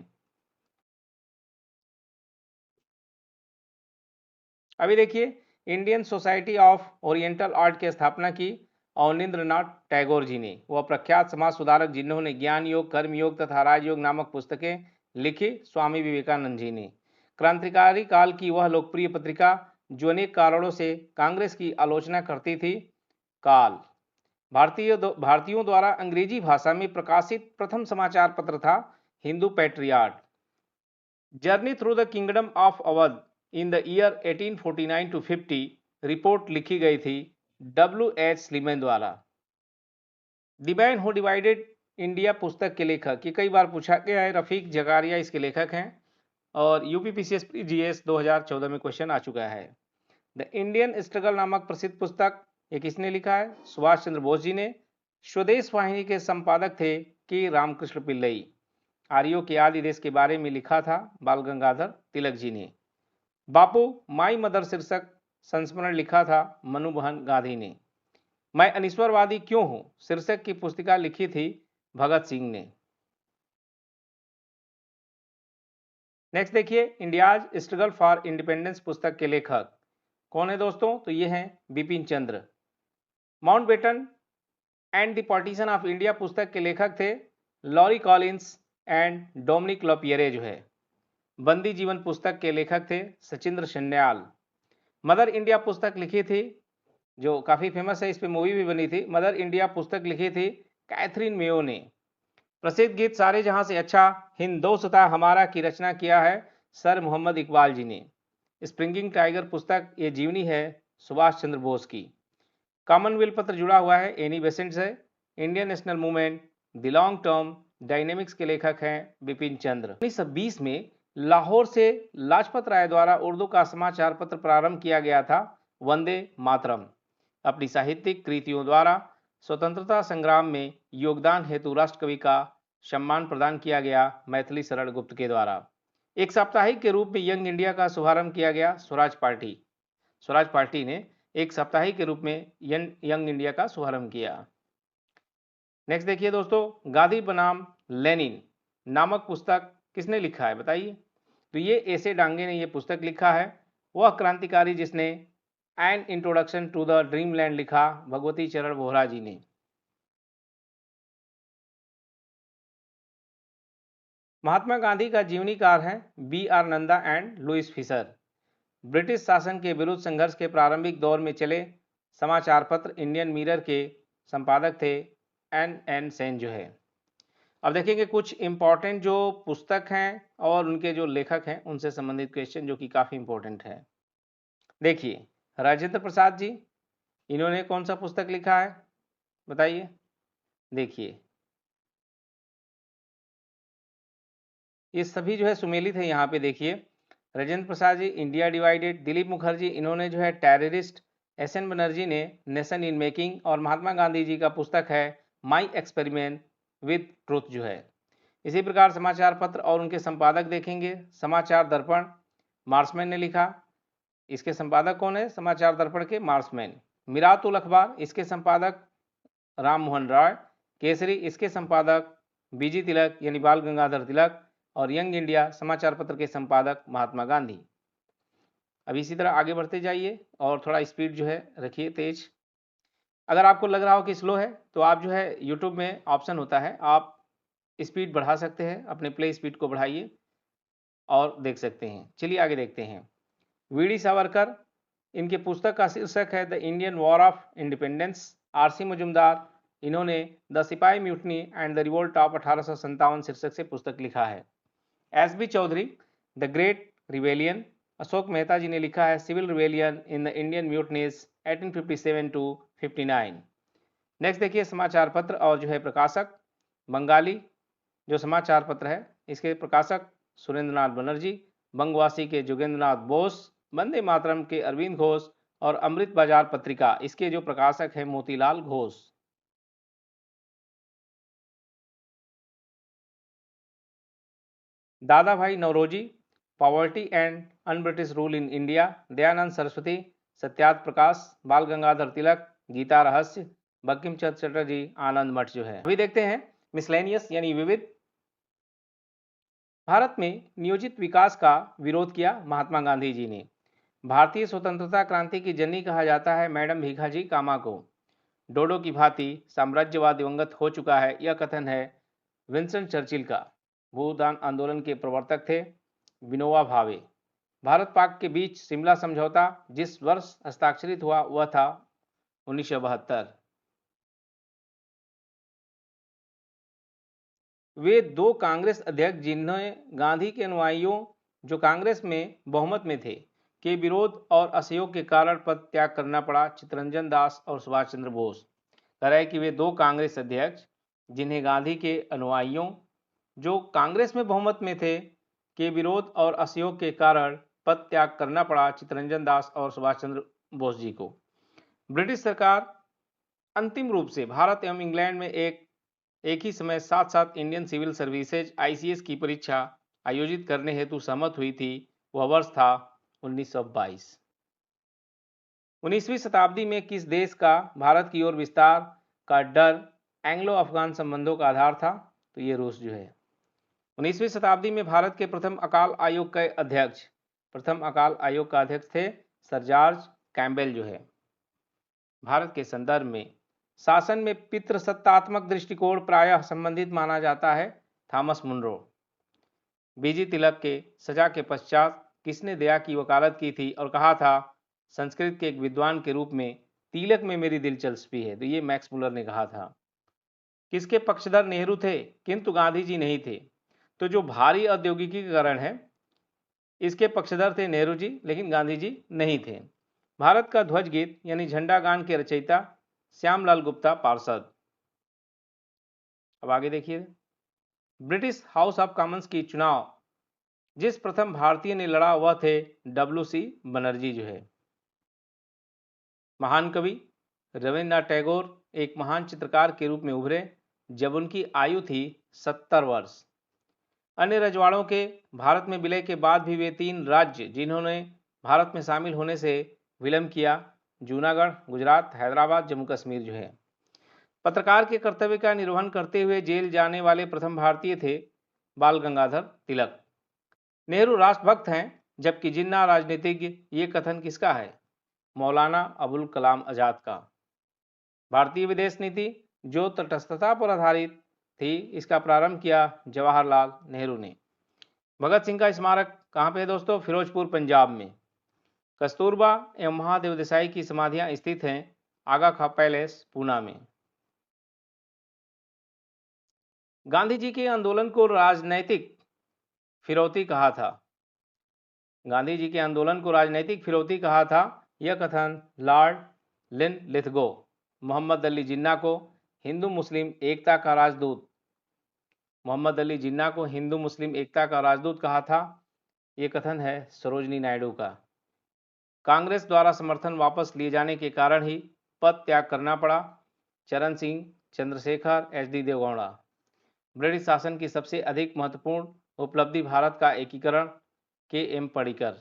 अभी देखिए, Indian society of oriental art की स्थापना की अवनींद्रनाथ टैगोर जी ने। वह प्रख्यात समाज सुधारक जिन्होंने ज्ञान योग, कर्म योग तथा राजयोग नामक पुस्तकें लिखी स्वामी विवेकानंद जी ने। क्रांतिकारी काल की वह लोकप्रिय पत्रिका जो अनेक कारणों से कांग्रेस की आलोचना करती थी, काल। भारतीयों द्वारा अंग्रेजी भाषा में प्रकाशित प्रथम समाचार पत्र था Hindu patriot. Journey through the kingdom of Awadh in the year 1849 to 50 report लिखी गई थी WH स्लीमैन द्वारा। The man who divided India पुस्तक के लेखक, ये कई बार पूछा गया है, रफीक जकारिया इसके लेखक हैं और UPPCSP GS 2014 में क्वेश्चन आ चुका है। द इंडियन स्ट्रगल नामक प्रसिद्ध पुस्तक ये किसने लिखा है? सुभाष चंद्र बोस जी ने। स्वदेश वाहिनी के संपादक थे के रामकृष्ण पिल्लई। आर्यों के आदि देश के बारे में लिखा था बाल गंगाधर तिलक जी ने। बापू माई मदर शीर्षक संस्मरण लिखा था मनमोहन गांधी ने। मैं अनिश्वरवादी क्यों हूं शीर्षक की पुस्तिका लिखी थी भगत सिंह ने। नेक्स्ट देखिए, इंडियाज स्ट्रगल फॉर इंडिपेंडेंस पुस्तक के लेखक कौन है दोस्तों? तो ये हैं Bipin Chandra. Mountbatten and the Partition of India पुस्तक के लेखक थे Larry Collins and Dominique Lapierre जो है। बंदी जीवन पुस्तक के लेखक थे सचिंद्र सन्याल। मदर इंडिया पुस्तक लिखी थी, जो काफी फेमस है, इस पे मूवी भी बनी थी। मदर इंडिया पुस्तक लिखी थी कैथरीन मेयो ने। प्रसिद्ध गीत सारे जहां से अच्छा हिंदोस्तां हमारा की रचना किया है सर मोहम्मद इकबाल जी ने। स्प्रिंगिंग टाइगर पुस्तक ये जीवनी है सुभाष चंद्र बोस की। कॉमनवेल्थ पत्र जुड़ा हुआ है एनी बेसेंट से। Indian national movement the long term dynamics के लेखक हैं बिपिन चंद्र। 1920 में लाहौर से लाजपत राय द्वारा उर्दू का समाचार पत्र प्रारंभ किया गया था वंदे मातरम। अपनी साहित्यिक कृतियों द्वारा स्वतंत्रता संग्राम में योगदान हेतु राष्ट्रकवि का सम्मान प्रदान किया गया मैथिली शरण गुप्त के द्वारा। एक साप्ताहिक के रूप में यंग इंडिया का शुभारंभ किया गया स्वराज पार्टी ने एक साप्ताहिक के रूप में यंग इंडिया का शुभारंभ किया। नेक्स्ट देखिए दोस्तों, गांधी बनाम लेनिन नामक पुस्तक किसने लिखा है बताइए? तो ये एसे डांगे ने ये पुस्तक लिखा है। वह क्रांतिकारी जिसने An Introduction to the Dreamland लिखा भगवती चरण वोहरा जी ने। महात्मा गांधी का जीवनीकार है BR Nanda and Louis Fischer. British शासन के विरुद्ध संघर्ष के प्रारंभिक दौर में चले समाचार पत्र इंडियन मिरर के संपादक थे NN सेन जो है। अब देखेंगे कुछ इंपॉर्टेंट जो पुस्तक हैं और उनके जो लेखक हैं उनसे संबंधित क्वेश्चन जो कि काफी इंपॉर्टेंट है। देखिए, राजेंद्र प्रसाद जी, इन्होंने कौन सा पुस्तक लिखा है बताइए? देखिए, ये सभी जो है सुमेलित है यहाँ पे। देखिए, राजेंद्र प्रसाद जी इंडिया डिवाइडेड, दिलीप मुखर्जी इन्होंने जो है टेररिस्ट, SN बनर्जी ने नेशन इन मेकिंग, और महात्मा गांधी जी का पुस्तक है माई एक्सपेरिमेंट विद ट्रुथ जो है। इसी प्रकार समाचार पत्र और उनके संपादक देखेंगे। समाचार दर्पण मार्समैन ने लिखा। इसके संपादक कौन है समाचार दर्पण के? मार्समैन। मिरातुल अखबार, इसके संपादक राम मोहन राय। केसरी, इसके संपादक बीजी तिलक यानी बाल गंगाधर तिलक। और यंग इंडिया समाचार पत्र के संपादक महात्मा गांधी। अब इसी तरह आगे बढ़ते जाइए और थोड़ा स्पीड जो है रखिए तेज। अगर आपको लग रहा हो कि स्लो है तो आप जो है यूट्यूब में ऑप्शन होता है, आप स्पीड बढ़ा सकते हैं, अपने प्ले स्पीड को बढ़ाइए और देख सकते हैं। चलिए आगे देखते हैं। वीडी सावरकर, इनके पुस्तक का शीर्षक है the Indian War of Independence. RC Majumdar, इन्होंने the sipahi mutiny and the revolt of 1857 शीर्षक से पुस्तक लिखा है। SB Chaudhuri, the great rebellion. Ashok Mehta ji ने लिखा है civil rebellion in the Indian mutinies 1857 to 59। Next देखिए समाचार पत्र और जो है प्रकाशक। बंगाली जो समाचार पत्र है इसके प्रकाशक सुरेंद्रनाथ बनर्जी, बंगवासी के जोगेंद्रनाथ बोस, वंदे मातरम के अरविंद घोष और अमृत बाजार पत्रिका इसके जो प्रकाशक है Motilal Ghosh. Dadabhai Naoroji, poverty and un British rule in India. Dayanand Saraswati, Satyarth Prakash, Bal Gangadhar तिलक, गीता रहस्य, बंकिम चंद्र चटर्जी, आनंद मठ जो है। अभी देखते हैं मिसलेनियस यानी विविध। भारत में नियोजित विकास का विरोध किया महात्मा गांधी जी ने। भारतीय स्वतंत्रता क्रांति की जननी कहा जाता है मैडम भीखाजी कामा को। डोडो की भांति साम्राज्यवाद दिवंगत हो चुका है, यह कथन है विंस्टन चर्चिल का। भूदान आंदोलन के प्रवर्तक थे विनोबा भावे। भारत पाक के बीच शिमला समझौता जिस वर्ष हस्ताक्षरित हुआ वह था 1972। वे दो कांग्रेस अध्यक्ष जिन्हें गांधी के अनुयायियों जो कांग्रेस में बहुमत में थे के विरोध और असहयोग के कारण पद त्याग करना पड़ा, चित्तरंजन दास और सुभाष चंद्र बोस। कह रहा है कि वे दो कांग्रेस अध्यक्ष जिन्हें गांधी के अनुयायियों जो कांग्रेस में बहुमत में थे के विरोध और असहयोग के कारण पद त्याग करना पड़ा, चित्तरंजन दास और सुभाष चंद्र बोस जी को। ब्रिटिश सरकार अंतिम रूप से भारत एवं इंग्लैंड में एक ही समय साथ साथ इंडियन सिविल सर्विसेज आईसीएस की परीक्षा आयोजित करने हेतु सहमत हुई थी। वह वर्ष था 1922। 19वीं शताब्दी में किस देश का भारत की ओर विस्तार का डर एंग्लो अफगान संबंधों का आधार था? तो ये रूस जो है। 19वीं शताब्दी में भारत के प्रथम अकाल आयोग के अध्यक्ष थे सर जॉर्ज कैम्पबेल जो है। भारत के संदर्भ में शासन में पितृसत्तात्मक दृष्टिकोण प्रायः संबंधित माना जाता है थॉमस मुनरो। बीजी तिलक के सजा के पश्चात किसने दया की वकालत की थी और कहा था संस्कृत के एक विद्वान के रूप में तिलक में मेरी दिलचस्पी है? तो ये मैक्स मुलर ने कहा था। किसके पक्षधर नेहरू थे किंतु गांधी जी नहीं थे? तो जो भारी औद्योगिकीकरण है इसके पक्षधर थे नेहरू जी, लेकिन गांधी जी नहीं थे। भारत का ध्वज गीत यानी झंडा गान के रचयिता श्यामलाल गुप्ता पार्षद। अब आगे देखिए ब्रिटिश हाउस ऑफ कॉमन्स की चुनाव जिस प्रथम भारतीय ने लड़ा वह थे डब्ल्यू.सी. बनर्जी जो है। महान कवि रविन्द्रनाथ टैगोर एक महान चित्रकार के रूप में उभरे जब उनकी आयु थी 70 वर्ष। अन्य रजवाड़ों के भारत में विलय के बाद भी वे 3 राज्य जिन्होंने भारत में शामिल होने से विलंब किया, जूनागढ़, गुजरात, हैदराबाद, जम्मू कश्मीर जो है। पत्रकार के कर्तव्य का निर्वहन करते हुए जेल जाने वाले प्रथम भारतीय थे बाल गंगाधर तिलक। नेहरू राष्ट्रभक्त हैं जबकि जिन्ना राजनीतिज्ञ, ये कथन किसका है? मौलाना अबुल कलाम आजाद का। भारतीय विदेश नीति जो तटस्थता पर आधारित थी इसका प्रारंभ किया जवाहरलाल नेहरू ने। भगत सिंह का स्मारक कहाँ पे है दोस्तों? फिरोजपुर पंजाब में। कस्तूरबा एवं महादेव देसाई की समाधियां स्थित हैं आगा खां पैलेस पूना में। गांधी जी के आंदोलन को राजनैतिक फिरौती कहा था। गांधी जी के आंदोलन को राजनैतिक फिरौती कहा था, यह कथन लॉर्ड लिनलिथगो। मोहम्मद अली जिन्ना को हिंदू मुस्लिम एकता का राजदूत कहा था, यह कथन है सरोजनी नायडू का। कांग्रेस द्वारा समर्थन वापस लिए जाने के कारण ही पद त्याग करना पड़ा, चरण सिंह, चंद्रशेखर, एच.डी. देवगौड़ा। ब्रिटिश शासन की सबसे अधिक महत्वपूर्ण उपलब्धि भारत का एकीकरण, के.एम. पडिक्कर।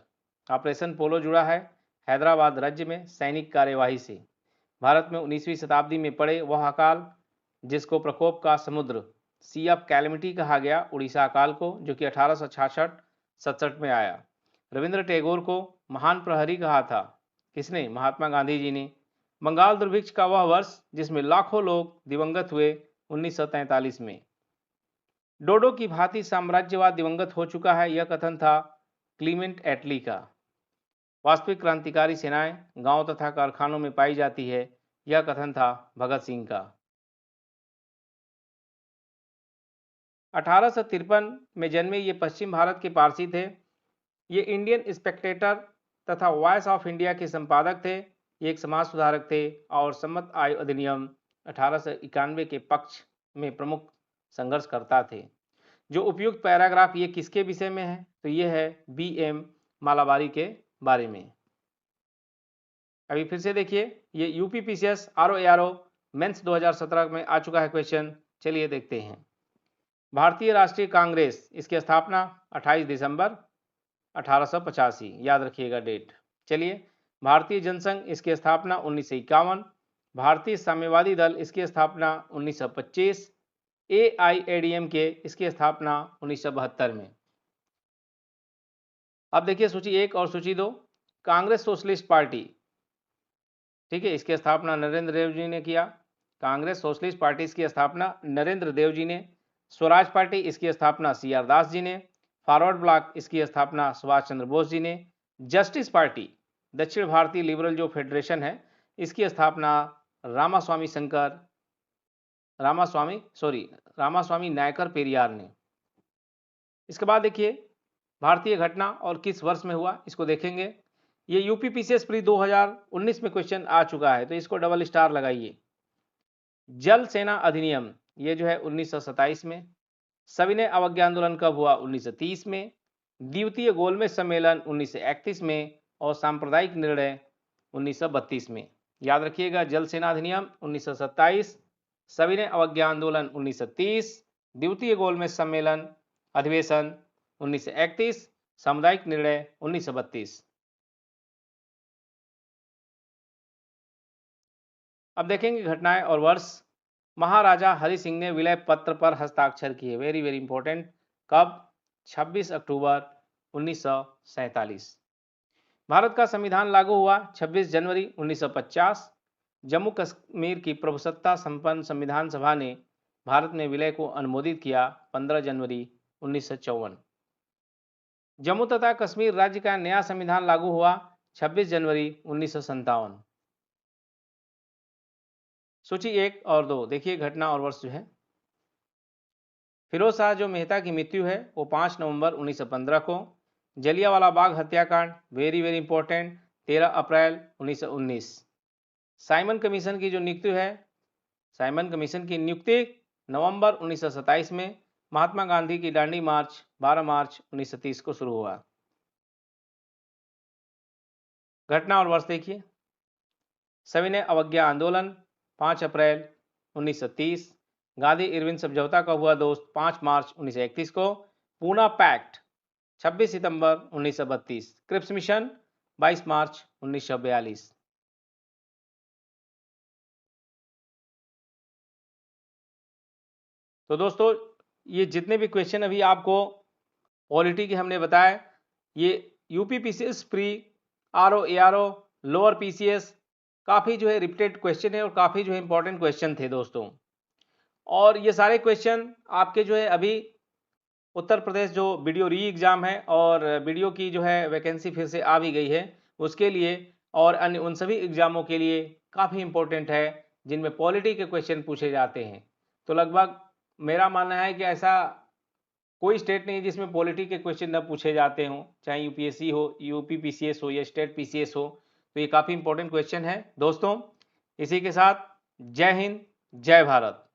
ऑपरेशन पोलो जुड़ा है हैदराबाद राज्य में सैनिक कार्यवाही से। भारत में 19वीं शताब्दी में पड़े वह अकाल जिसको प्रकोप का समुद्र सी ऑफ कैलेमिटी कहा गया, उड़ीसा अकाल को, जो कि 1866-67 में आया। रविंद्र टैगोर को महान प्रहरी कहा था, किसने? महात्मा गांधी जी ने। बंगाल दुर्भिक्ष का वह वर्ष जिसमें लाखों लोग दिवंगत हुए, 1943 में। डोडो की भांति साम्राज्यवाद दिवंगत हो चुका है, यह कथन था क्लीमेंट एटली का। वास्तविक क्रांतिकारी सेनाएं गांव तथा कारखानों में पाई जाती है, यह कथन था भगत सिंह का। 1853 में जन्मे ये पश्चिम भारत के पारसी थे। ये इंडियन स्पेक्टेटर तथा वॉइस ऑफ इंडिया के संपादक थे। ये एक समाज सुधारक थे और सम्मत आय अधिनियम 1891 के पक्ष में प्रमुख संघर्षकर्ता थे। जो उपयुक्त पैराग्राफ ये किसके विषय में है? तो ये है BM मालाबारी के बारे में। अभी फिर से देखिए, ये UPPCS RO मेंस 2017 में आ चुका है क्वेश्चन। चलिए देखते हैं। भारतीय राष्ट्रीय कांग्रेस, इसकी स्थापना 28 दिसंबर 1885, याद रखिएगा डेट। चलिए, भारतीय जनसंघ, इसकी स्थापना 1951। भारतीय साम्यवादी दल, इसकी स्थापना 1925। AIADMK, इसकी स्थापना 1972 में। अब देखिए सूची 1 और सूची 2। कांग्रेस सोशलिस्ट पार्टी, ठीक है, इसकी स्थापना नरेंद्र देव जी ने किया। कांग्रेस सोशलिस्ट पार्टी, इसकी स्थापना नरेंद्र देव जी ने। स्वराज पार्टी, इसकी स्थापना CR दास जी ने। फॉरवर्ड ब्लॉक, इसकी स्थापना सुभाष चंद्र बोस जी ने। जस्टिस पार्टी, दक्षिण भारतीय लिबरल जो फेडरेशन है, इसकी स्थापना रामास्वामी नायकर पेरियार ने। इसके बाद देखिए भारतीय घटना और किस वर्ष में हुआ, इसको देखेंगे। ये UPPCS प्री 2019 में क्वेश्चन आ चुका है, तो इसको डबल स्टार लगाइए। जल सेना अधिनियम, ये जो है 1927 में। सविनय अवज्ञा आंदोलन कब हुआ? 1930 में। द्वितीय गोलमेज सम्मेलन 1931 में और सांप्रदायिक निर्णय 1932 में। याद रखिएगा, जल सेना अधिनियम 1927, सविनय अवज्ञा आंदोलन 1930, द्वितीय गोलमेज सम्मेलन अधिवेशन 1931, सामुदायिक निर्णय 1932। अब देखेंगे घटनाएं और वर्ष। महाराजा हरि सिंह ने विलय पत्र पर हस्ताक्षर किए, वेरी वेरी इंपॉर्टेंट। कब? 26 अक्टूबर 1947। भारत का संविधान लागू हुआ 26 जनवरी 1950। जम्मू कश्मीर की प्रभुसत्ता संपन्न संविधान सभा ने भारत में विलय को अनुमोदित किया 15 जनवरी 1954। जम्मू तथा कश्मीर राज्य का नया संविधान लागू हुआ 26 जनवरी 1957। सूची 1 और 2 देखिए घटना और वर्ष जो है। फिरोज शाह जो मेहता की मृत्यु है वो 5 नवंबर 1915 को। जलियांवाला बाग हत्याकांड, वेरी वेरी इंपॉर्टेंट, 13 अप्रैल 1919। साइमन कमीशन की जो नियुक्ति है, साइमन कमीशन की नियुक्ति नवंबर 1927 में। महात्मा गांधी की दांडी मार्च 12 मार्च 1930 को शुरू हुआ। घटना और वर्ष देखिए। सविनय अवज्ञा आंदोलन 5 अप्रैल 1930। गांधी इरविन समझौता का हुआ दोस्त 5 मार्च 1931 को। पूना पैक्ट 26 सितंबर 1932। क्रिप्स मिशन 22 मार्च 1942। तो दोस्तों ये जितने भी क्वेश्चन अभी आपको पॉलिटी के हमने बताए, ये UPPCS pre, RO ARO, lower PCS, काफ़ी जो है रिपीटेड क्वेश्चन है और काफ़ी जो है इंपॉर्टेंट क्वेश्चन थे दोस्तों। और ये सारे क्वेश्चन आपके जो है अभी उत्तर प्रदेश जो वीडियो री एग्ज़ाम है और वीडियो की जो है वैकेंसी फिर से आ भी गई है, उसके लिए और अन्य उन सभी एग्ज़ामों के लिए काफ़ी इंपॉर्टेंट है जिनमें पॉलिटी के क्वेश्चन पूछे जाते हैं। तो लगभग मेरा मानना है कि ऐसा कोई स्टेट नहीं जिसमें पॉलिटी के क्वेश्चन न पूछे जाते हों, चाहे UPSC हो, UPPCS हो या स्टेट PCS हो। तो ये काफ़ी इंपॉर्टेंट क्वेश्चन है दोस्तों। इसी के साथ जय हिंद, जय भारत।